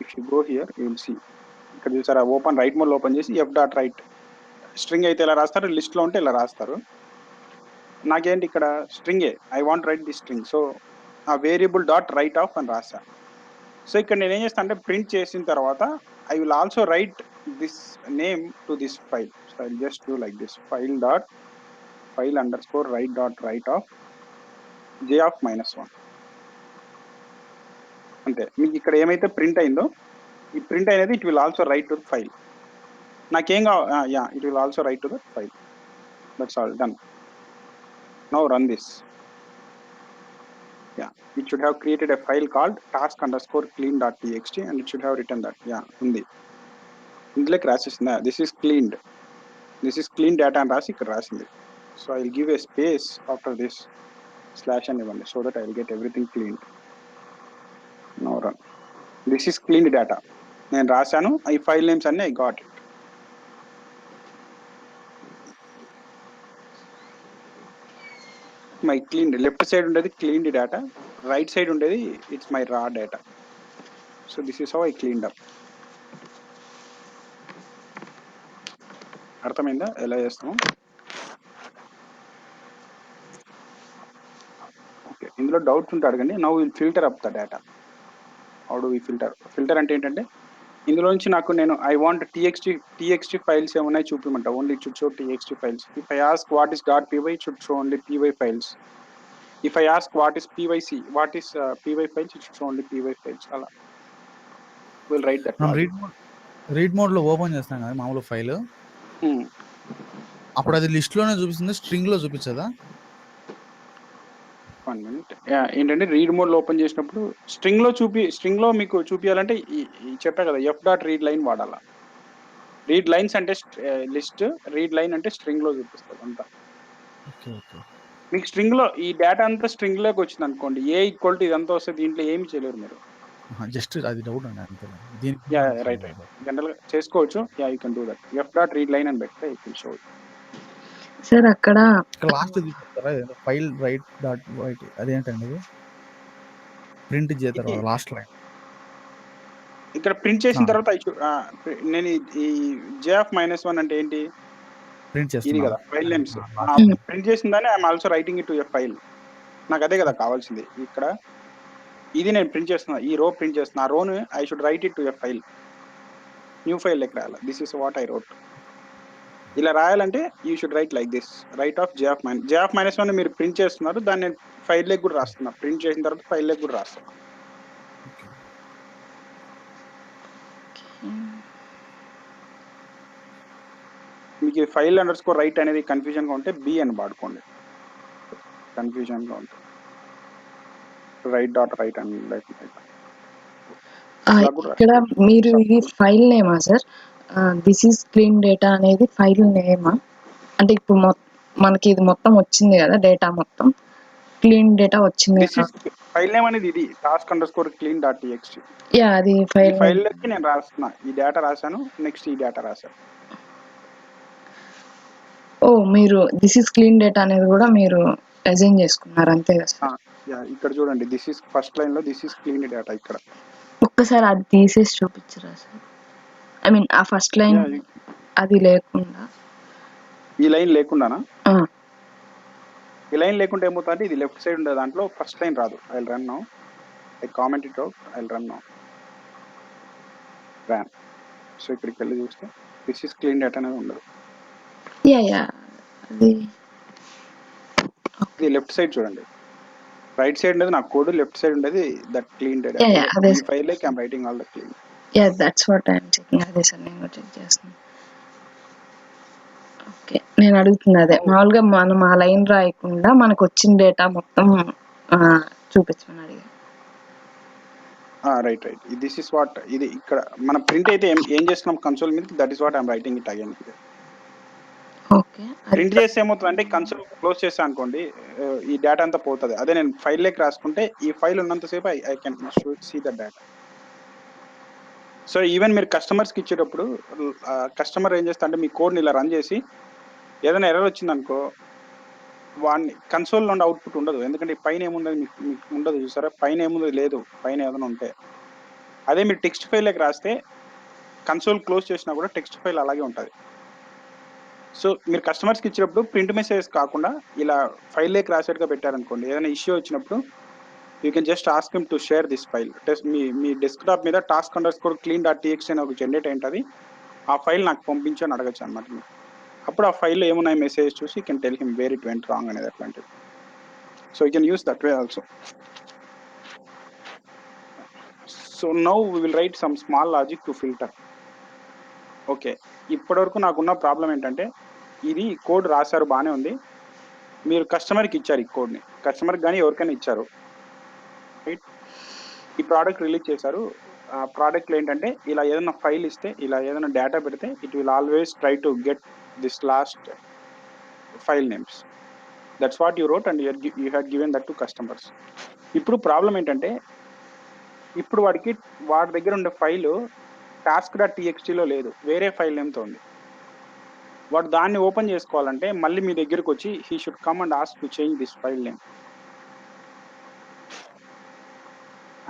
If you go here you will see, ఇక్కడ చూసారా open write mode open చేసి f dot write, string అయితే ఇలా రాస్తారు, లిస్ట్లో ఉంటే ఇలా రాస్తారు. నాకేంటి ఇక్కడ స్ట్రింగే, I want write the string, so ఆ వేరియబుల్ డాట్ రైట్ ఆఫ్ అని రాసా. సో ఇక్కడ నేను ఏం చేస్తాను అంటే ప్రింట్ చేసిన తర్వాత I will also right this name to this file. So I just do like this file underscore write of j of -1 అంతే. మీకు ఇక్కడ ఏమైతే ప్రింట్ అయిందో ఈ ప్రింట్ అనేది it will also right to file. నాకేం కావాలి, it will also right to the file. That's all done. Now run this. It should have created a file called task_clean.txt and it should have written that. ఉంది. ఇందులోకి రాసేసిందా, this is clean data అని రాసి ఇక్కడ రాసింది. So I will give a space after this slash అని ఇవ్వండి, so that I will get everything clean. Now run. This is clean data నేను రాశాను. ఈ ఫైల్ నేమ్స్ అన్ని I got it. My clean left side ఉండేది cleaned data, right side ఉండేది it's my రా data. So this is how I cleaned up. అర్థమైందా ఎలా చేస్తాము? ఓకే, ఇందులో డౌట్స్ ఉంటే అడగండి. Now will filter up the data. How do we filter అంటే ఏంటంటే ఇందులో నుంచి నేను ఐ వాంట్ టీఎక్స్టీ ఫైల్స్ ఏమున్నాయి చూపిమంటా. Only it should show TXT files. If I ask what is .py it should show only py files. If I ask what is py files it should show only py files. అలా will write that. Read mode లో open చేస్తాం కదా మామూలు file, అప్పుడు అది list లోనే చూపిస్తుంది, string లో చూపించదా? 1 minute. ఏంటంటే రీడ్ మోడ్ లో ఓపెన్ చేసినప్పుడు స్ట్రింగ్ లో మీకు చూపించాలంటే చెప్పా కదా ఎఫ్ డాట్ రీడ్ లైన్ వాడాలా. రీడ్ లైన్స్ అంటే లిస్ట్, రీడ్ లైన్ అంటే స్ట్రింగ్ లో చూపిస్తుంది అంతా. మీకు స్ట్రింగ్ లో ఈ డేటా అంతా స్ట్రింగ్ లోకి వచ్చింది అనుకోండి, ఏ ఈక్వల్ టు ఇదంతా వస్తే దీంట్లో ఏమి చేయలేరు మీరు. జస్ట్ అది డౌట్ అండి అంతే. రైట్ జనరల్ గా చేసుకోవచ్చు. You can do that. F dot read line అని పెడితే ఇట్ విల్ షో. సార్ అక్కడ last file right dot right అదేంటండి ఇది ప్రింట్ చేస్తారు లాస్ట్ లైన్. ఇక్కడ ప్రింట్ చేసిన తర్వాత నేను ఈ j of -1 అంటే ఏంటి, ప్రింట్ ఇది కదా ఫైల్ నేమ్స్. ప్రింట్ చేసిన దాన్ని I'm also writing it to a file. నాకు అదే కదా కావాల్సింది. ఇక్కడ ఇది నేను ప్రింట్ చేస్తున్నా, ఈ రో ప్రింట్ చేస్తున్నా, ఆ రోను I should write it to a file, new file లెక్క రాయాలి. This is what I wrote. ఇలా రాయాలంటే you should write like this, write of j of -1 మీరు ప్రింట్ చేస్తున్నారు, దాన్ని నేను ఫైల్ లెక్ కూడా రాస్తున్నా. ప్రింట్ చేసిన తర్వాత ఫైల్ లెక్ కూడా రాస్తున్నా. మీకు ఫైల్ అండర్ స్కోర్ రైట్ అనేది కన్ఫ్యూజన్ గా ఉంటే బి అని వాడుకోండి. కన్ఫ్యూజన్ గా ఉంటే రైట్ డాట్ రైట్ అని ఇక్కడ మీరు ఇది ఫైల్ నేమా sir? This is clean data అనేది ఫైల్ నేమా? అంటే ఇప్పుడు మనకి ఇది మొత్తం వచ్చింది కదా, డేటా మొత్తం క్లీన్ డేటా వచ్చింది కదా. ఫైల్ నేమ్ అనేది ఇది task_clean.txt. అది ఫైల్ లెక్కి నేను రాస్తున్నా, ఈ డేటా రాశాను, నెక్స్ట్ ఈ డేటా రాశాను. మీరు దిస్ ఈస్ క్లీన్ డేటా అనేది కూడా మీరు అసైన్ చేసుకున్నారు అంతే కదా సార్? ఇక్కడ చూడండి, దిస్ ఈస్ ఫస్ట్ లైన్ లో దిస్ ఈస్ క్లీన్ డేటా. ఇక్కడ ఒక్కసారి అది తీసేసి చూపించరా సార్? ఐ మీన్ ఆ ఫస్ట్ లైన్ అది లేకుండా, ఈ లైన్ లేకుండానా? ఈ లైన్ లేకుంటే ఏమవుతుందంటే ఇది లెఫ్ట్ సైడ్ ఉండే దాంట్లో ఫస్ట్ లైన్ రాదు. I will run now, I comment it out, I will run now, ran. So ఇక్కడికి వెళ్ళి చూస్తే దిస్ ఈస్ క్లీన్ డేటా అనేది ఉండదు. యా అది ఇది లెఫ్ట్ సైడ్ చూడండి, రైట్ సైడ్ ఉండేది నా కోడ్, లెఫ్ట్ సైడ్ ఉండేది దట్ క్లీన్ డేటా. Yeah, అదే ఈ file like I'm writing all the clean. Yeah that's what I'm checking. అదే సార్ నేను కూడా చెక్ చేస్తున్నాను. ఓకే, నేను అడుగుతుంది అదే. మామూలుగా మనం ఆ లైన్ రాయకుండా మనకు వచ్చిన డేటా మొత్తం చూపించమని అడిగా. రైట్. దిస్ ఇస్ వాట్, ఇది ఇక్కడ మన ప్రింట్ అయితే ఏం చేస్తున్నాం కన్సోల్ మీద, that is what I'm writing it again. Okay, print చేస్తే ఏమవుతుందంటే కన్సోల్ క్లోజ్ చేస్తా అనుకోండి, ఈ డేటా అంతా పోతుంది. అదే నేను ఫైల్ లేక రాసుకుంటే ఈ ఫైల్ ఉన్నంతసేపు I can see the data. So even మీరు కస్టమర్స్కి ఇచ్చేటప్పుడు కస్టమర్ ఏం చేస్తా అంటే మీ కోడ్ని ఇలా రన్ చేసి ఏదైనా ఎర్రర్ వచ్చిందనుకో, వాడిని కన్సోల్ నుండి అవుట్పుట్ ఉండదు. ఎందుకంటే పైన ఏముంది మీకు ఉండదు చూసారా, పైన ఏముంది లేదు, పైన ఏదైనా ఉంటే. అదే మీరు టెక్స్ట్ ఫైల్ లేక రాస్తే కన్సోల్ క్లోజ్ చేసినా కూడా టెక్స్ట్ ఫైల్ అలాగే ఉంటుంది. సో మీరు కస్టమర్స్కి ఇచ్చినప్పుడు ప్రింట్ మెసేజ్ కాకుండా ఇలా ఫైల్ లేక రాసేట్గా పెట్టారనుకోండి, ఏదైనా ఇష్యూ వచ్చినప్పుడు you can just ask him to share this file. Me desktop మీద task_clean.txt అని ఒక జనరేట్ అయింటుంది, ఆ ఫైల్ నాకు పంపించు అని అడగచ్చు అనమాట. అప్పుడు ఆ ఫైల్లో ఏమున్నాయి మెసేజ్ చూసి you can tell him where it went wrong అనేది అట్లాంటివి. So you can use that way also. So now we will write some small logic to filter. Okay, ఇప్పటివరకు నాకున్న ప్రాబ్లం ఏంటంటే, ఇది కోడ్ రాశారు బాగానే ఉంది, మీరు కస్టమర్కి ఇచ్చారు, ఈ కోడ్ని కస్టమర్కి కానీ ఎవరికైనా ఇచ్చారు, రైట్? ఈ ప్రోడక్ట్ రిలీజ్ చేశారు. ఆ ప్రోడక్ట్లో ఏంటంటే ఇలా ఏదైనా ఫైల్ ఇస్తే, ఇలా ఏదైనా డేటా పెడితే it will always try to get this last file names. That's what you wrote and you had given that to customers. ఇప్పుడు ప్రాబ్లం ఏంటంటే, ఇప్పుడు వాడి దగ్గర ఉండే ఫైలు task.txtలో లేదు, వేరే ఫైల్ నేమ్తో ఉంది. వాడు దాన్ని ఓపెన్ చేసుకోవాలంటే మళ్ళీ మీ దగ్గరకు వచ్చి he should come and ask to change this file name,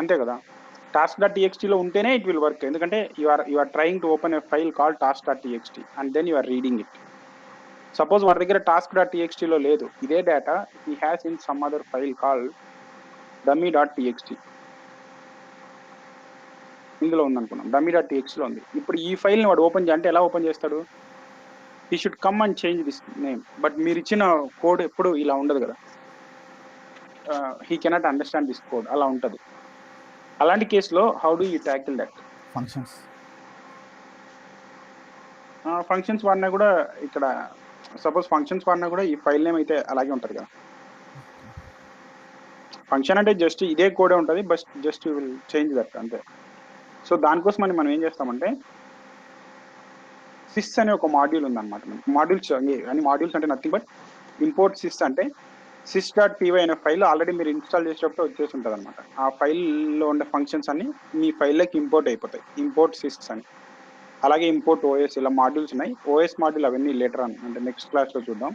అంతే కదా. task.txtలో ఉంటేనే ఇట్ విల్ వర్క్, ఎందుకంటే you are trying to open a file call task.txt and then you are reading it. Suppose వాడి దగ్గర task.txtలో లేదు, ఇదే data he has in some other file call dummy.txt, ఇందులో ఉందనుకున్నాం, dummy.txtలో ఉంది. ఇప్పుడు ఈ ఫైల్ని వాడు ఓపెన్ చేయాలంటే ఎలా ఓపెన్ చేస్తాడు? He should come and change this name. But మీరు ఇచ్చిన కోడ్ ఎప్పుడు ఇలా ఉండదు కదా, he cannot understand this code, అలా ఉంటుంది. అలాంటి కేసులో how do you tackle that? Functions వాడినా కూడా, ఇక్కడ సపోజ్ ఫంక్షన్స్ వాడినా కూడా ఈ ఫైల్ నేమ్ అయితే అలాగే ఉంటుంది కదా. ఫంక్షన్ అంటే జస్ట్ ఇదే కోడే ఉంటుంది, but just you will change that అంతే. సో దానికోసం మనం ఏం చేస్తామంటే, సిస్ అనే ఒక మాడ్యూల్ ఉందన్నమాట. మాడ్యూల్స్ అని మాడ్యూల్స్ అంటే నథింగ్ బట్ ఇంపోర్ట్ సిస్ అంటే sys.py అనే ఫైల్ ఆల్రెడీ మీరు ఇన్స్టాల్ చేసేటప్పుడు వచ్చేసి ఉంటుంది అనమాట. ఆ ఫైల్లో ఉండే ఫంక్షన్స్ అన్ని మీ ఫైల్లోకి ఇంపోర్ట్ అయిపోతాయి, ఇంపోర్ట్ సిస్ అని. అలాగే ఇంపోర్ట్ ఓఎస్, ఇలా మాడ్యూల్స్ ఉన్నాయి. ఓఎస్ మాడ్యూల్ అవన్నీ లేటర్ ఆన్ అంటే నెక్స్ట్ క్లాస్లో చూద్దాం.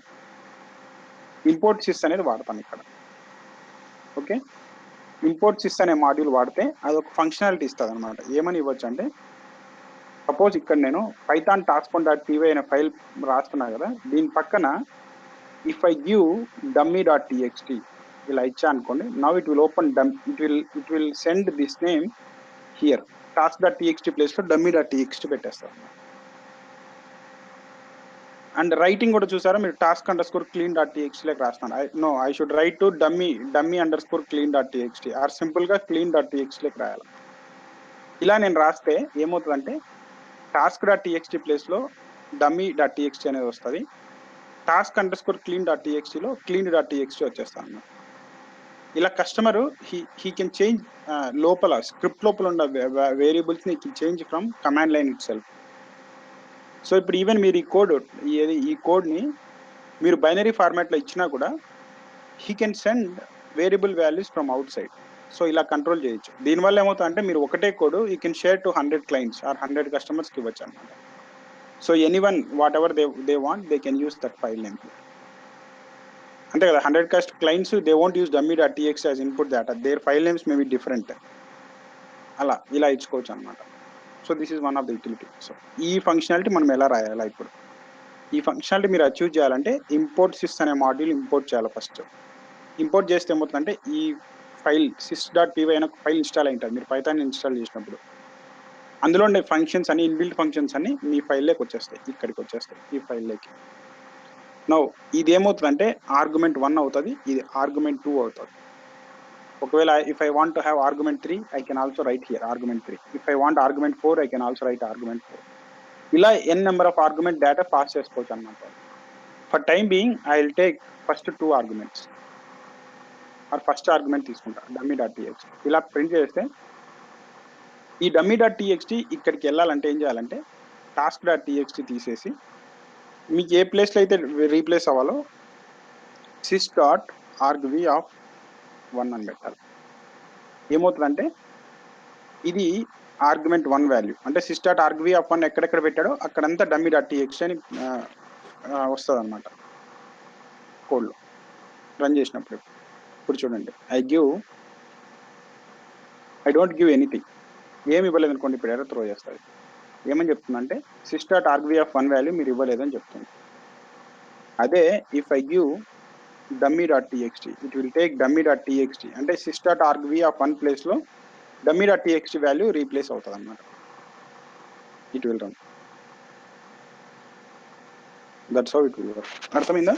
ఇంపోర్ట్ సిస్ అనేది వాడతాను ఇక్కడ. ఓకే, ఇంపోర్ట్ సిస్ అనే మాడ్యూల్ వాడితే అది ఒక ఫంక్షనాలిటీ ఇస్తుంది అనమాట. ఏమని ఇవ్వచ్చు అంటే, సపోజ్ ఇక్కడ నేను python task1.py అనే ఫైల్ రాస్తున్నా కదా, దీని పక్కన ఇఫ్ ఐ గివ్ dummy.txt ఇలా ఇచ్చా అనుకోండి, now it will open it will send this name here. task.txt ప్లేస్లో dummy.txt పెట్టేస్తారు. అండ్ రైటింగ్ కూడా చూసారా మీరు, task_clean.txt లేక రాస్తాను. I should write to dummy_clean.txt or సింపుల్గా clean.txt లేక రాయాలి. ఇలా నేను రాస్తే ఏమవుతుందంటే, task.txt ప్లేస్లో dummy.txt అనేది వస్తుంది, task_clean.txtలో clean.txt వచ్చేస్తాను. ఇలా కస్టమరు హీ కెన్ చేంజ్ లోపల స్క్రిప్ట్ లోపల ఉన్న వేరియబుల్స్ని change from command line itself. So ఇప్పుడు ఈవెన్ మీరు ఈ కోడ్ని మీరు బైనరీ ఫార్మాట్లో ఇచ్చినా కూడా he can send variable values from outside. So ఇలా కంట్రోల్ చేయొచ్చు. దీనివల్ల ఏమవుతుందంటే, మీరు ఒకటే code you can share to 100 clients or 100 customers ఇవ్వచ్చు అనమాట. So anyone whatever they want they can use that file name. అంతే కదా, 100 clients they won't use dummy.txt as input data, their file names may be different. అలా ఇలా ఇచ్చుకోవచ్చు అనమాట. So this is one of the utility. So ఈ functionality మనం ఎలా రాయాలా ఇప్పుడు? ఈ ఫంక్షనాలిటీ మీరు అచీవ్ చేయాలంటే ఇంపోర్ట్ సిస్ అనే మాడ్యూల్ ఇంపోర్ట్ చేయాలి. ఫస్ట్ ఇంపోర్ట్ చేస్తే ఏమవుతుందంటే ఈ ఫైల్ sys.py అనే ఫైల్ ఇన్స్టాల్ అయి ఉంటుంది మీరు పైథాన్ ఇన్స్టాల్ చేసినప్పుడు. అందులో ఉండే ఫంక్షన్స్ అన్ని ఇన్బిల్ట్ ఫంక్షన్స్ అన్ని మీ ఫైల్లోకి వచ్చేస్తాయి, ఇక్కడికి వచ్చేస్తాయి ఈ ఫైల్లోకి. నౌ ఇది ఏమవుతుందంటే ఆర్గ్యుమెంట్ 1 అవుతుంది, ఇది ఆర్గ్యుమెంట్ 2 అవుతుంది. ఒకవేళ if I want to have argument 3 I can also write here argument 3. If I want argument 4 I can also write argument 4. ఇలా n number of argument data pass చేసుకోవచ్చు అనమాట. For time being I will take first 2 arguments or first argument తీసుకుంటా dummy.txt. ఇలా print చేస్తే ఈ dummy.txt ఇక్కడికి వెళ్ళాలంటే ఏం చేయాలంటే task.txt తీసేసి మీకు ఏ ప్లేస్లో అయితే రీప్లేస్ అవ్వాలో sys.argv1 అని పెట్టాలి. ఏమవుతుందంటే ఇది ఆర్గ్యుమెంట్ 1 వాల్యూ అంటే sys.argv1 ఎక్కడెక్కడ పెట్టాడో అక్కడంతా dummy.txt అని వస్తుంది అనమాట కోడ్లో రన్ చేసినప్పుడు. ఇప్పుడు చూడండి ఐ డోంట్ గివ్ ఎనీథింగ్, ఏమి ఇవ్వలేదు అనుకోండి, ఇప్పుడు ఎర్రర్ త్రో చేస్తుంది. ఏమని చెప్తుందంటే sys.argv1 వాల్యూ మీరు ఇవ్వలేదని చెప్తుంది. అదే if I give dummy.txt it will take dummy.txt అంటే sys.argv1 ప్లేస్లో dummy.txt వాల్యూ రీప్లేస్ అవుతుంది అన్నమాట. It will run. That's how it will work. అర్థమైందా?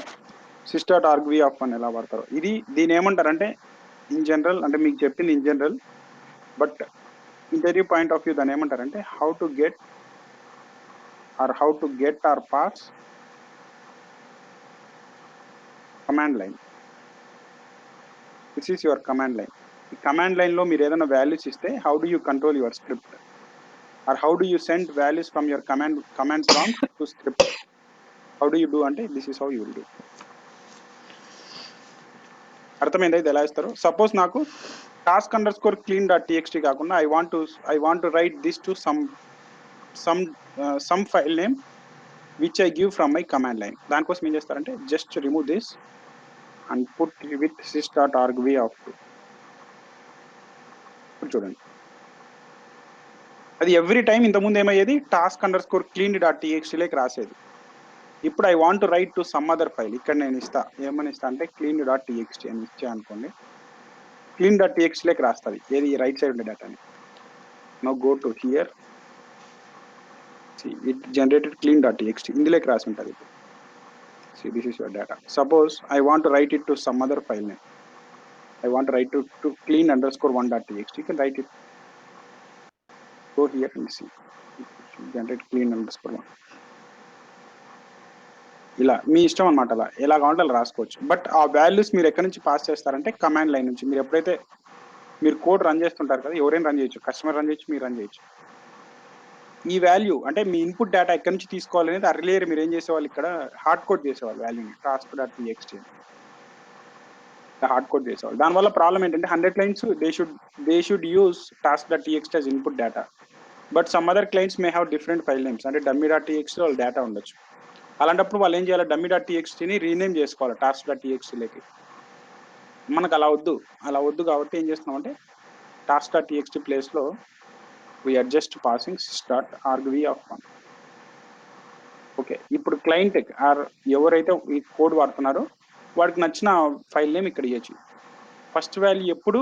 sys.argv1 ఎలా వాడతారో. దీని ఏమంటారంటే ఇన్ జనరల్, అంటే మీకు చెప్పింది in general, but interview point of view దాన్ని ఏమంటారంటే how to get or pass command line. This is your command line. ఈ కమాండ్ లైన్లో మీరు ఏదైనా వాల్యూస్ ఇస్తే how do you control your script or how do you send values from your command prompt to script. How do you do అంటే this is how you will do. అర్థమైందా ఇది ఎలా ఇస్తారు? సపోజ్ నాకు task_clean.txt కాకుండా I want to write this to some file name which I give from my command line. దానికోసం ఏం చేస్తారంటే just remove this and put with sys.argv2. ఇప్పుడు చూడండి అది ఎవ్రీ టైం ఇంతకుముందు ఏమయ్యేది task_clean.txt లేకి రాసేది. ఇప్పుడు I want to right to some other file. ఇక్కడ నేను ఇస్తా, ఏమని ఇస్తా అంటే clean.txt అని ఇచ్చా అనుకోండి, clean.txt లేకి రాస్తుంది ఏది రైట్ సైడ్ ఉండే డేటాని. Now go to hear, it generated clean.txt ఇందులోకి రాసి ఉంటుంది. See, this is your data. Suppose I want to write it to some other file name. I want to write to clean_1.txt. You can write it. Go here and see. Generate clean_1. ఇలా మీ ఇష్టం అనమాట, అలా ఎలా కావాలంటే అలా రాసుకోవచ్చు. But ఆ values మీరు ఎక్కడి నుంచి పాస్ చేస్తారంటే కమాండ్ లైన్ నుంచి. మీరు ఎప్పుడైతే మీరు కోడ్ రన్ చేస్తుంటారు కదా, ఎవరైనా రన్ చేయొచ్చు, కస్టమర్ రన్ చేయొచ్చు, మీరు రన్ చేయొచ్చు. ఈ వాల్యూ అంటే మీ ఇన్పుట్ డేటా ఎక్కడి నుంచి తీసుకోవాలనేది అర్లియర్ మీరు ఏం చేసేవాళ్ళు, ఇక్కడ హార్డ్ కోడ్ చేసేవాళ్ళు వాల్యూని task.txt హార్డ్ కోడ్ చేసేవాళ్ళు. దానివల్ల ప్రాబ్లం ఏంటంటే 100 clients they should use task.txt as input data, but some other clients may have different file names. అంటే dummy.txt వాళ్ళ డేటా ఉండొచ్చు. అలాంటప్పుడు వాళ్ళు ఏం చేయాలి, dummy.txtని రీనేమ్ చేసుకోవాలి task.txt లేకి. మనకు అలా వద్దు కాబట్టి ఏం చేస్తున్నామంటే task.txt ప్లేస్లో we are just passing sys.argv1. Okay, ఇప్పుడు క్లయింట్ ఆర్ ఎవరైతే ఈ కోడ్ వాడుతున్నారో వాడికి నచ్చిన ఫైల్ నేమ్ ఇక్కడ ఇవ్వచ్చు. ఫస్ట్ వాల్యూ ఎప్పుడు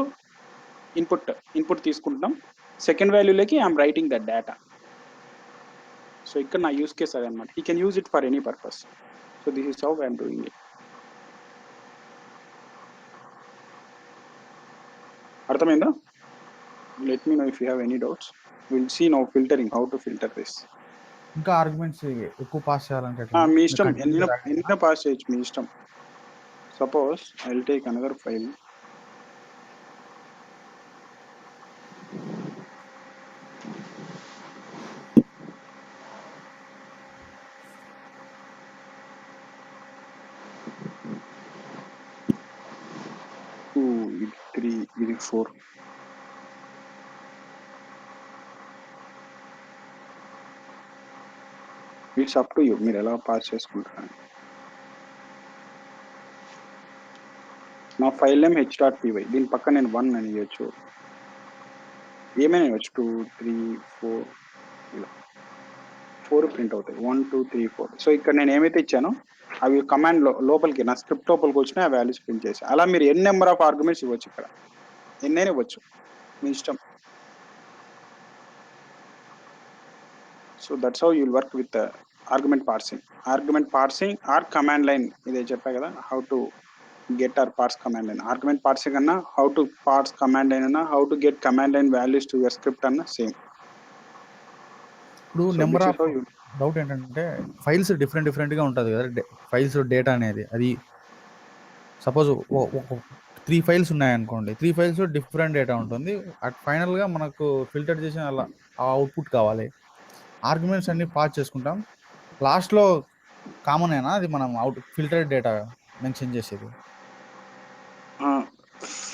ఇన్పుట్ తీసుకుంటున్నాం, సెకండ్ వాల్యూలోకి I'm writing that data. So ఇక్కడ నా యూస్ కేస్ అదే అనమాట. You can use it for any purpose. So this is how I'm doing it. అర్థమైందా? Let me know if you have any doubts. Will see now filtering, how to filter this. ఇంకా arguments ఎక్కువ pass చేయాలంటే మీ ఇష్టం, ఎన్ని pass చేయొచ్చు, మీ ఇష్టం. Suppose I will take another file. ఇది 3, ఇది 4. ఇట్స్ అప్ టు యూ, మీరు ఎలా పాస్ చేసుకుంటారు. నా ఫైల్ నేమ్ h.py, దీని పక్కన నేను 1 అని ఇవ్వచ్చు, ఏమైనా ఇవ్వచ్చు, 2, 3, 4 ఇలా. 4 ప్రింట్ అవుతాయి. 1, 2, 3, 4. సో ఇక్కడ నేను ఏమైతే ఇచ్చానో అవి కమాండ్ లోపలికి నా స్క్రిప్ట్ లోపలికి వచ్చినా ఆ వాల్యూస్ ప్రింట్ చేసి అలా మీరు ఎన్ని నెంబర్ ఆఫ్ ఆర్గ్యుమెంట్స్ ఇవ్వచ్చు ఇక్కడ ఎన్నైనా ఇవ్వచ్చు మీ ఇష్టం. So that's how you'll work with argument parsing or command line. ఇదే చెప్పా కదా how to get or parse command line. Argument parsing అన్నా how to parse command line అన్నా how to get command line values to your script అన్నా same. ఇప్పుడు so number this of is how you doubt ఏంటంటే files డిఫరెంట్గా ఉంటుంది కదా, files data అనేది. అది సపోజ్ ఒక 3 ఫైల్స్ ఉన్నాయనుకోండి, 3 ఫైల్స్ డిఫరెంట్ డేటా ఉంటుంది. అట్ ఫైనల్గా మనకు ఫిల్టర్ చేసిన అలా ఆ అవుట్పుట్ కావాలి. ఆర్గ్యుమెంట్స్ అన్ని పాస్ చేసుకుంటాం. లాస్ట్లో కామన్ అయినా అది మనం ఫిల్టర్ డేటా మెన్షన్ చేసేది.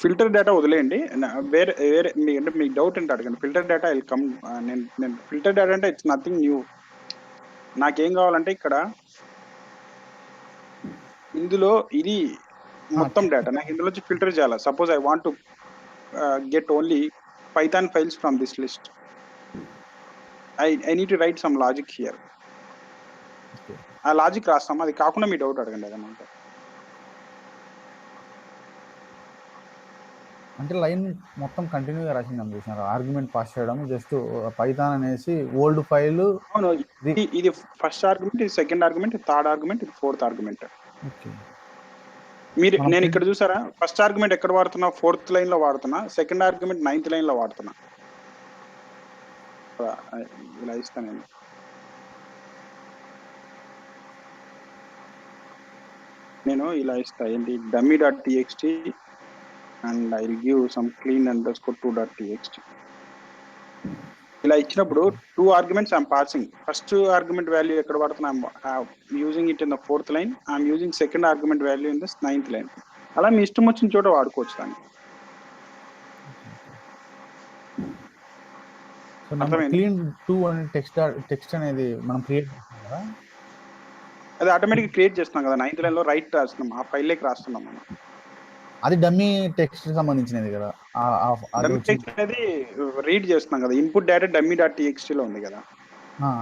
ఫిల్టర్ డేటా వదిలేయండి. వేరే వేరే అంటే మీకు డౌట్ అంటే అడగండి. Filter data will come. నేను ఫిల్టర్ డేటా అంటే ఇట్స్ నథింగ్ న్యూ. నాకేం కావాలంటే ఇక్కడ ఇందులో ఇది మొత్తం డేటా నాకు ఇందులో ఫిల్టర్ చేయాలి. Suppose I want to get only Python files from this list. I need to right some logic here. ఆ లాజిక్ రాస్తాం. అది కాకుండా మీ డౌట్ అడగండి ఏదన్నమాట. అంటే లైన్ మొత్తం కంటిన్యూగా రాసిందాం చూసినారు. ఆర్గ్యుమెంట్ పాస్ చేయడం జస్ట్ పైథాన్ అనేసి ఓల్డ్ ఫైల్. అవును, ఇది ఫస్ట్ ఆర్గ్యుమెంట్, ఇది సెకండ్ ఆర్గ్యుమెంట్, ఇది థర్డ్ ఆర్గ్యుమెంట్, ఇది ఫోర్త్ ఆర్గ్యుమెంట్. ఓకే. మీరు నేను ఇక్కడ చూసారా, ఫస్ట్ ఆర్గ్యుమెంట్ ఎక్కడ వాడుతున్నా, 4th లైన్ లో వాడుతున్నా. సెకండ్ ఆర్గ్యుమెంట్ 9th లైన్ లో వాడుతున్నా. ఇలా ఇస్తాను నేను. నేను ఇలా ఇస్తా ఏంటి, dummy dot TXT and I give some clean underscore 2.txt. ఇలా ఇచ్చినప్పుడు 2 arguments I'm passing. First argument value ఎక్కడ వాడుతున్నా, using it in the 4th line. I'm using second argument value in the 9th line. అలా మీ ఇష్టం వచ్చిన చోట వాడుకోవచ్చు దాన్ని. క్లీన్ 2 అనే టెక్స్ట్ అనేది మనం క్రియేట్ చేస్తాం కదా, అది ఆటోమేటిక్ క్రియేట్ చేస్తున్నాం కదా. 9th లైన్ లో రైట్ రాస్తున్నాం, ఆ ఫైల్లోకి రాస్తున్నాం మనం. అది డమ్మీ టెక్స్ట్ సంబంధించినది కదా. డమ్మీ టెక్స్ట్ అనేది రీడ్ చేస్తున్నాం కదా. Input data dummy dot TXT లో ఉంది కదా.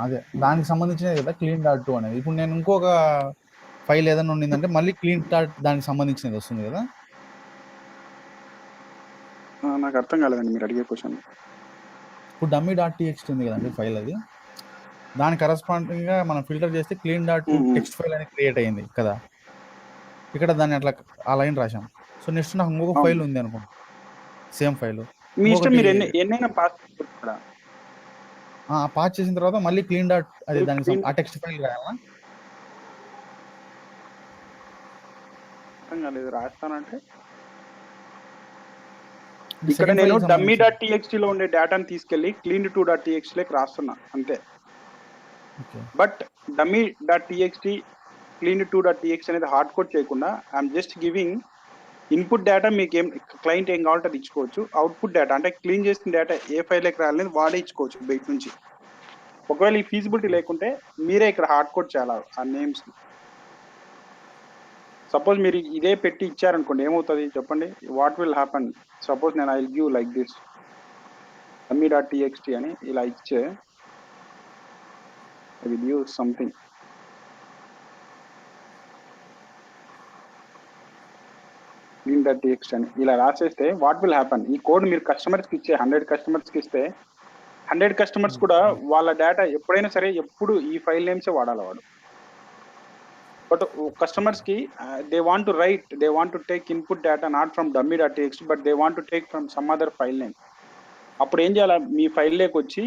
అదే దానికి సంబంధించినది కదా క్లీన్ డాట్ 2 అనేది. ఇప్పుడు నేను ఇంకొక ఫైల్ ఏదైనా ఉండిందంటే మళ్ళీ క్లీన్ డాట్ దానికి సంబంధించినది వస్తుంది కదా. నాకు అర్థం కాలేదండి మీరు అడిగే క్వశ్చన్. ఇప్పుడు డమ్మీ డాట్ టీఎక్స్టీ ఉంది కదండి ఫైల్, అది దాని కరస్పాండింగ్ గా మనం ఫిల్టర్ చేస్తే క్లీన్ డాట్ 2 టెక్స్ట్ ఫైల్ అనేది క్రియేట్ అయ్యింది కదా. ఇక్కడ దాన్ని అట్లా ఆ లైన్ రాశాం. సో నెక్స్ట్ నాకు ఇంకొక ఫైల్ ఉంది అనుకోండి, సేమ్ ఫైల్. మీ ఇష్టం, మీరు ఎన్నైనా పాస్ చేసుకోవచ్చు. పాస్ చేసిన తర్వాత మళ్ళీ క్లీన్ డాట్ అది దానికి ఆ టెక్స్ట్ ఫైల్ రాయాలా? అర్థం కాలేదు. రాస్తానంటే ఇక్కడ నేను డమ్మీ డాట్ టీఎక్స్టీ లో ఉండే డేటాను తీసుకెళ్లి క్లీన్ 2.txt లోకి రాస్తున్నా అంతే. But dummy dot TXT clean 2.txt అనేది హార్డ్ కోడ్ చేయకుండా I'm just giving input data. మీకు ఏం క్లయింట్ ఏం కావాలంటే అది ఇచ్చుకోవచ్చు. అవుట్పుట్ డేటా అంటే క్లీన్ చేసిన డేటా ఏ ఫైల్లోకి రాయాలనేది వాడే ఇచ్చుకోవచ్చు బయట నుంచి. ఒకవేళ ఈ ఫీజిబిలిటీ లేకుంటే మీరే ఇక్కడ హార్డ్ కోడ్ చేయాలి ఆ నేమ్స్. సపోజ్ మీరు ఇదే పెట్టి ఇచ్చారనుకోండి, ఏమవుతుంది చెప్పండి, వాట్ విల్ హ్యాపన్. సపోజ్ నేను I will give like this dummy dot TXT అని ఇలా ఇచ్చే I will give something. Clean dot TXT అని ఇలా రాసేస్తే వాట్ విల్ హ్యాపన్. ఈ కోడ్ మీరు కస్టమర్స్కి ఇచ్చే 100 కస్టమర్స్కి ఇస్తే 100 కస్టమర్స్ కూడా వాళ్ళ డేటా ఎప్పుడైనా సరే ఎప్పుడు ఈ ఫైల్ నేమ్సే వాడాలి వాడు. బట్ కస్టమర్స్కి they want to right, they want to take input data not from dummy dot TXT but they want to take from some other file name. అప్పుడు ఏం చేయాలి, మీ ఫైల్లోకి వచ్చి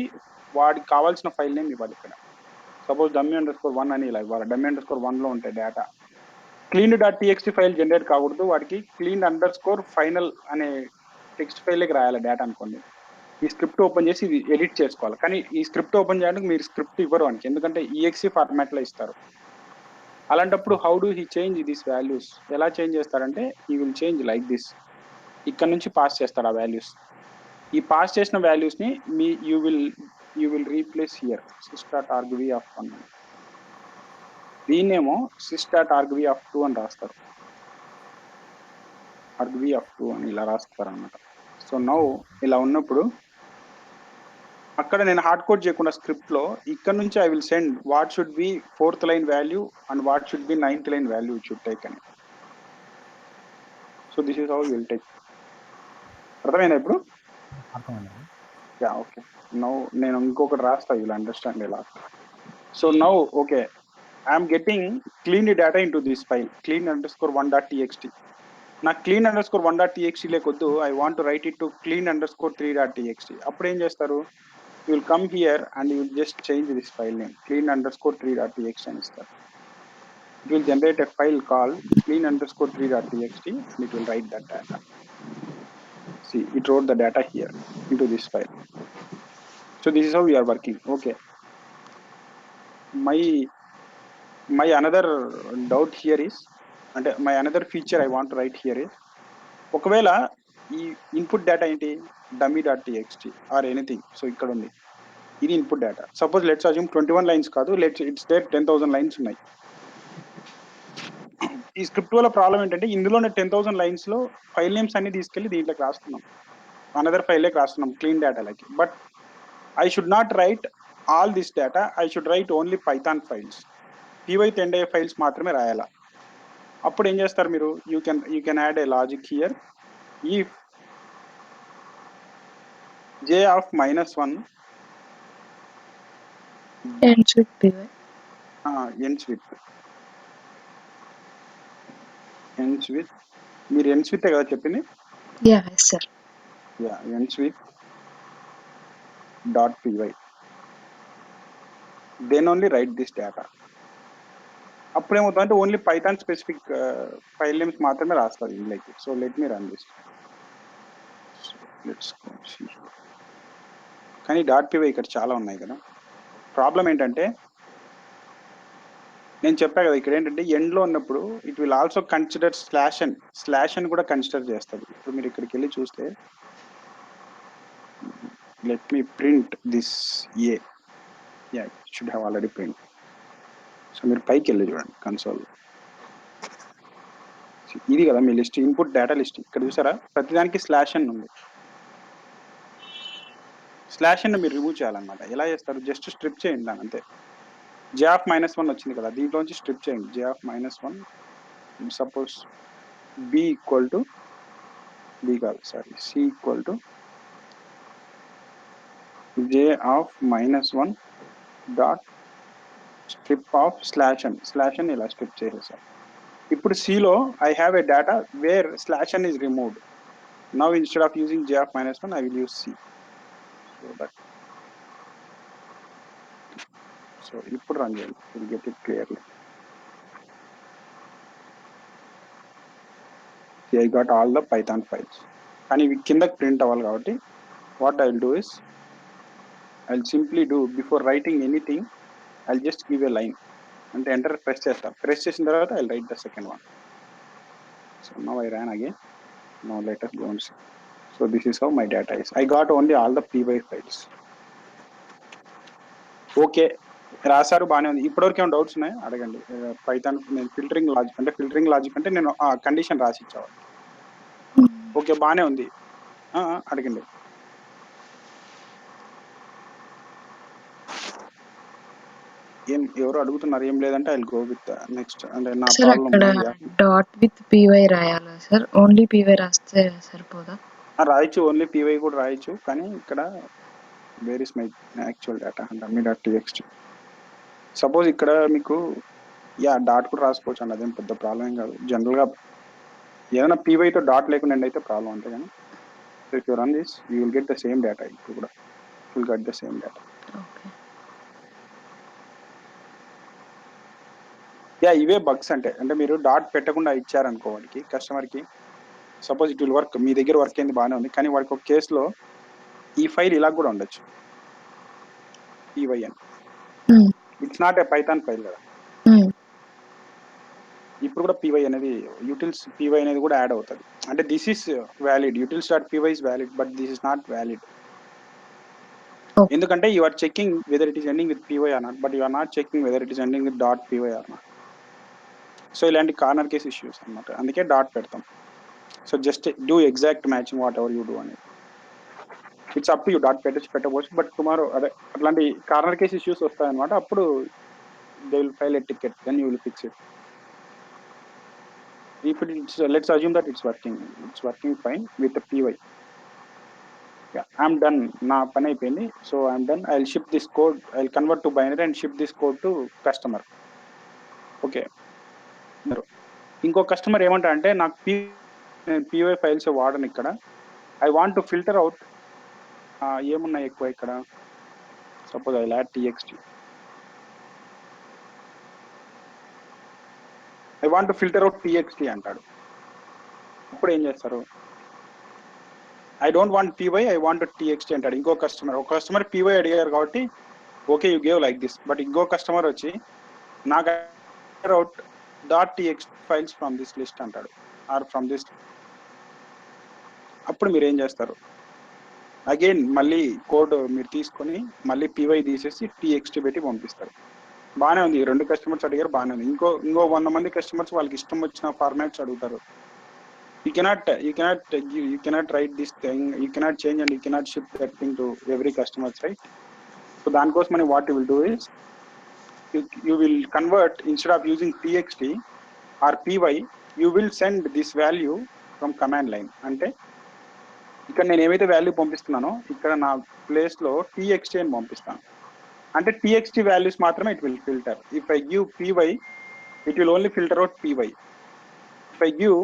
వాడికి కావాల్సిన ఫైల్ నేమ్ ఇవ్వాలి. ఇక్కడ సపోజ్ dummy_1 అని ఇలా ఇవ్వాలి. dummy_1 లో ఉంటాయి data. Clean dot TXT file generate కాకూడదు, వాడికి clean_final అనే టెక్స్ట్ ఫైల్లోకి రాయాలి డేటా అనుకోండి. ఈ స్క్రిప్ట్ ఓపెన్ చేసి ఇది ఎడిట్ చేసుకోవాలి. కానీ ఈ స్క్రిప్ట్ ఓపెన్ చేయడానికి మీరు స్క్రిప్ట్ ఇవ్వరు వానికి, ఎందుకంటే EXE ఫార్మాట్లో ఇస్తారు. అలాంటప్పుడు how do he change this values, ఎలా చేంజ్ చేస్తారంటే he will change like this. ఇక్కడ నుంచి పాస్ చేస్తారు ఆ వాల్యూస్. ఈ పాస్ చేసిన వాల్యూస్ని మీ you will replace here sys.argv_1. దీన్నేమో sys.argv_2 అని రాస్తారు. argv_2 అని ఇలా రాస్తారు అన్నమాట. సో నౌ ఇలా ఉన్నప్పుడు అక్కడ నేను హార్డ్ కోడ్ చేయకుండా స్క్రిప్ట్లో ఇక్కడ నుంచి I will send what should be 4th line value and what should be 9th line value should take అని. So this is how will take. అర్థమైందా ఇప్పుడు? అర్థమైందండి. Yeah okay. నౌ నేను ఇంకొకటి రాస్తా, విల్ అండర్స్టాండ్ ఎలా. So now okay, I'm getting clean the data into this file clean_1.txt. నాకు clean_1.txt లేకొద్దు, I want to write it to clean_3.txt. అప్పుడు ఏం చేస్తారు, you will come here and you will just change this file name clean_3.txt and stuff. It will generate a file called clean_3.txt and it will write that data. See, it wrote the data here into this file. So this is how we are working. Okay, my another doubt here is, and my another feature I want to write here is, ఒకవేళ ఈ input data ఏంటి dummy.txt or anything. So ఇక్కడ ఉంది, ఇది input data. Suppose let's assume 21 lines కాదు, it's there 10,000 lines ఉన్నాయి. ఈ script వల్ల ప్రాబ్లం ఏంటంటే ఇందులోనే 10,000 లైన్స్ లో ఫైల్ నేమ్స్ అన్ని తీసుకెళ్లి దీంట్లోకి రాస్తున్నాం, అనదర్ ఫైల్లోకి రాస్తున్నాం క్లీన్ డేటాలకి. But I should not write all this data, I should write only Python files, py end అయ్యే ఫైల్స్ మాత్రమే రాయాలా. అప్పుడు ఏం చేస్తారు మీరు, you can add a logic here. ఈ j of -1 ends with py. ends with మీరు ends with కదా చెప్పింది. Yeah, yes sir. Yeah, ends with .py. then only write this data. అప్పుడు ఏమవుతుందంటే only python specific file names మాత్రమే రాస్తుంది ఇందులోకి. So let me run this. Let's go see. కానీ .py ఇక్కడ చాలా ఉన్నాయి కదా. ప్రాబ్లం ఏంటంటే నేను చెప్పా కదా, ఇక్కడ ఏంటంటే ఎండ్లో ఉన్నప్పుడు it will also consider slash అని కూడా కన్సిడర్ చేస్తుంది. ఇప్పుడు మీరు ఇక్కడికి వెళ్ళి చూస్తే, let me print this A. Yeah, it should have already print. So మీరు పైకి వెళ్ళి చూడండి కన్సోల్, ఇది కదా మీ లిస్ట్, ఇన్పుట్ డేటా లిస్ట్. ఇక్కడ చూసారా, ప్రతిదానికి స్లాష్ అని ఉంది. స్లాష్ అని మీరు రిమూవ్ చేయాలన్నమాట. ఎలా చేస్తారు, జస్ట్ స్ట్రిప్ చేయండి దాని అంతే. j of -1 వచ్చింది కదా, దీంట్లోంచి స్ట్రిప్ చేయండి. j of -1 suppose b equal to b కాదు sorry c equal to j of -1 dot strip of slash అని ఇలా స్ట్రిప్ చేసేసాం. ఇప్పుడు సిలో I have a data where slash అని is removed. Now instead of using j of -1 I will use c. So that, so ఇప్పుడు run చేయండి, will get it clearly. I got all the Python files. కానీ ఇవి కిందకి print అవ్వాలి కాబట్టి what I will do is, I will simply do before writing anything, I will just give a line. అంటే enter press చేస్తాను, press చేసిన తర్వాత I will right the second one. So now I ran again. Now let us go and see. So this is how my data is. I got only all the py files. Okay, రాశారు, బాగానే ఉంది. ఇప్పటివరకు ఏమైనా doubts ఉన్నాయా అడగండి. Python నేను filtering logic అంటే నేను కండిషన్ రాసి ఇచ్చేవాళ్ళు. ఓకే, బాగానే ఉంది, అడగండి. ఏం ఎవరు అడుగుతున్నారు, ఏం లేదంటే I will go with next. అంటే నా సార్ ప్రాబ్లం అక్కడ డాట్ విత్ py రాయాలా సార్? ఓన్లీ py రాస్తే సరిపోదా? రాయొచ్చు, ఓన్లీ py కూడా రాయొచ్చు. కానీ ఇక్కడ where is my actual data అంటే dummy.txt. సపోజ్ ఇక్కడ మీకు డాట్ కూడా రాసుకోవచ్చు అండి, అదేం పెద్ద ప్రాబ్లం ఏం కాదు. జనరల్గా ఏదైనా pyతో డాట్ లేకుండా అయితే ప్రాబ్లం అంతే. కానీ if you run this you will get the same data. ఇప్పుడు కూడా will get the same data. ఇవే బగ్స్ అంటే మీరు డాట్ పెట్టకుండా ఇచ్చారనుకో వాడికి, కస్టమర్కి, సపోజ్ ఇట్ విల్ వర్క్, మీ దగ్గర వర్క్ అయింది బాగానే ఉంది, కానీ వాడికి ఒక కేసులో ఈ ఫైల్ ఇలా కూడా ఉండొచ్చు, py అని. It's not a Python file కదా. ఇప్పుడు కూడా py అనేది యూటిల్స్ py అనేది కూడా యాడ్ అవుతుంది. అంటే this is valid, utils.py is valid, but this is not valid. ఎందుకంటే you are checking whether it is ending with py or not, but you are not checking whether it is ending with .py or not. So ఇలాంటి corner case issues అన్నమాట, అందుకే dot పెడతాం. So just do exact matching whatever you do అనేది. It's up to you. Dot పెట్టవచ్చు. But tomorrow అదే అట్లాంటి corner case issues వస్తాయన్నమాట. అప్పుడు they will file a ticket, then you will fix it. If it's, let's assume that it's working fine with the PY. Yeah, I'm done. నా పని అయిపోయింది. So I'm done. I will ship this code, I will convert to binary and ship this code to customer. Okay, ఇంకో customer ఏమంటారంటే నాకు PY files వాడను ఇక్కడ, I want to filter out ఏమున్నాయి ఎక్కువ ఇక్కడ. Suppose I add TXT. I want to filter out TXT అంటాడు. అప్పుడు ఏం చేస్తారు? I don't want PY, I want TXT అంటాడు ఇంకో కస్టమర్. ఒక కస్టమర్ PY అడిగారు కాబట్టి okay you gave like this. But ఇంకో కస్టమర్ వచ్చి నాకు out .txt files from this list అంటాడు, ఆర్ ఫ్రమ్ దిస్. అప్పుడు మీరు ఏం చేస్తారు? అగైన్ మళ్ళీ కోడ్ మీరు తీసుకొని మళ్ళీ PY తీసేసి TXT పెట్టి పంపిస్తారు. బాగానే ఉంది. 2 కస్టమర్స్ అడిగారు, బాగానే ఉంది. ఇంకో 100 మంది కస్టమర్స్ వాళ్ళకి ఇష్టం వచ్చిన ఫార్మాట్స్ అడుగుతారు. You cannot write this thing, you cannot change and you cannot ship that thing to every customer, right? So దానికోసమని what you will do is you will convert, instead of using TXT or PY, you will send this value from command line. అంటే ఇక్కడ నేను ఏమైతే value పంపిస్తున్నానో ఇక్కడ నా place లో TXT అని పంపిస్తాను. అంటే TXT వాల్యూస్ మాత్రమే it will filter. If I give PY, it will only filter out PY. If I give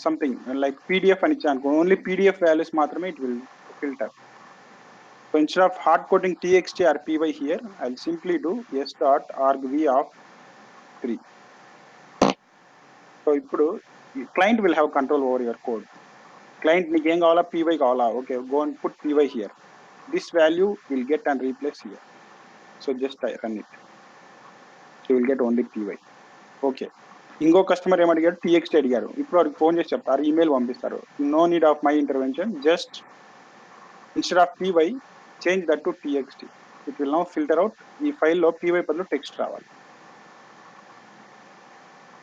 something like PDF అని ఇచ్చాను, ఓన్లీ PDF వాల్యూస్ మాత్రమే it will filter. So instead of hard coding TXT or PY here, I will simply do s.argv of 3. So ఇప్పుడు client will have control over your code. Client నీకు ఏం కావాలా? PY కావాలా? Okay, go and put PY here. This value will get and replace here. So just run it. So you will get only PY. Okay, ఇంకో customer ఏమడిగాడు? TXT అడిగారు. ఇప్పుడు వాడికి phone చేసి చెప్తారు, ఈమెయిల్ పంపిస్తారు, no need of my intervention, just instead of PY change that to TXT. It will now filter out. ఈ ఫైల్లో PY బదులు టెక్స్ట్ రావాలి.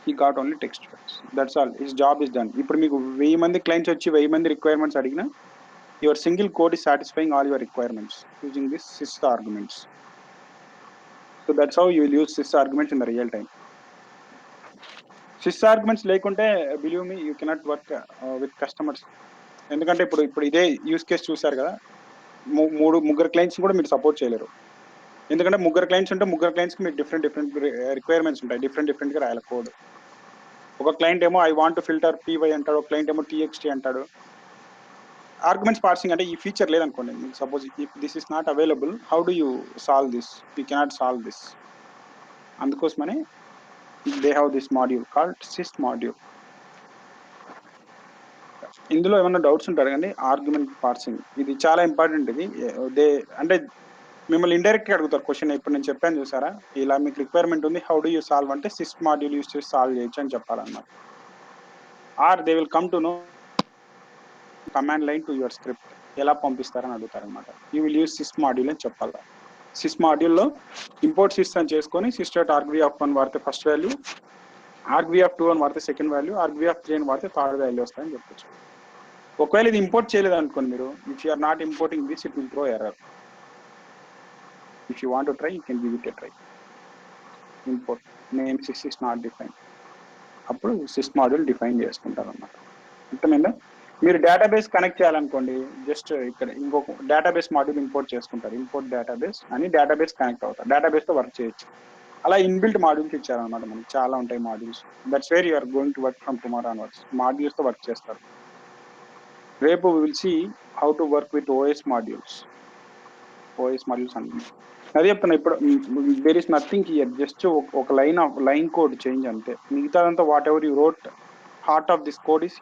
He got only text files, that's all, his job is done. ఇప్పుడు మీకు 1000 మంది clients వచ్చి 1000 మంది requirements అడిగినా your single code is satisfying all your requirements using this sys arguments. So that's how you will use sys arguments in the real time. sys arguments లేకుంటే believe me you cannot work with customers. ఎందుకంటే ఇప్పుడు ఇదే use case చూసారు కదా, ముగ్గురు clients కూడా మీరు support చేయలేరు. ఎందుకంటే ముగ్గురు క్లయింట్స్ ఉంటే ముగ్గురు క్లయింట్స్కి మీకు డిఫరెంట్ రిక్వైర్మెంట్స్ ఉంటాయి, డిఫరెంట్గా రాయాలి కోడ్. ఒక క్లయింట్ ఏమో ఐ వాంట్ ఫిల్టర్ PY అంటాడు, ఒక క్లయింట్ ఏమో TXT అంటాడు. ఆర్గ్యుమెంట్స్ పార్సింగ్ అంటే ఈ ఫీచర్ లేదనుకోండి మీకు, suppose if this is not available, how do you solve this? You cannot solve this. అందుకోసమని they have this module called sys module. ఇందులో ఏమైనా డౌట్స్ ఉంటారు కానీ ఆర్గ్యుమెంట్ పార్సింగ్ ఇది చాలా ఇంపార్టెంట్. ఇది అంటే మిమ్మల్ని ఇండైరెక్ట్గా అడుగుతారు క్వశ్చన్. ఇప్పుడు నేను చెప్పాను చూసారా, ఇలా మీకు రిక్వైర్మెంట్ ఉంది, హౌ డు యూ సాల్వ్ అంటే sys మాడ్యూల్ యూస్ చేసి సాల్వ్ చేయొచ్చు అని చెప్పాలన్నమాట. Or they will come to know command line to your script ఎలా పంపిస్తారని అడుగుతారనమాట. You will use sys module అని చెప్పాలి. sys మాడ్యూల్లో ఇంపోర్ట్ sys అని చేసుకొని sys.argv of 1 వాడితే ఫస్ట్ వాల్యూ, argv of 2 అని వాడితే సెకండ్ వాల్యూ, argv of 3 అని వాడితే థర్డ్ వాల్యూ వస్తాయని చెప్పచ్చు. ఒకవేళ ఇది ఇంపోర్ట్ చేయలేదు అనుకోండి మీరు, if you are not importing this, it will throw error. If you want to try, you can give it a try. Import name sys is not defined, అప్పుడు sys మాడ్యూల్ డిఫైన్ చేసుకుంటారు అన్నమాట. అర్థమైందా? మీరు database connect చేయాలనుకోండి, just ఇక్కడ ఇంకొక database module import చేసుకుంటారు, import database అని database connect అవుతారు, డేటాబేస్తో వర్క్ చేయొచ్చు. అలా ఇన్బిల్ట్ మాడ్యూల్స్ ఇచ్చారనమాట మనకి, చాలా ఉంటాయి modules. That's where you're going to work from tomorrow onwards. మాడ్యూల్స్తో వర్క్ చేస్తారు. రేపు will see how to work with OS modules అన్ని అదే చెప్తున్నా. ఇప్పుడు there is nothing here, just ఒక లైన్ కోడ్ చేంజ్ అంతే. మిగతాదంతా whatever you wrote, heart of this code is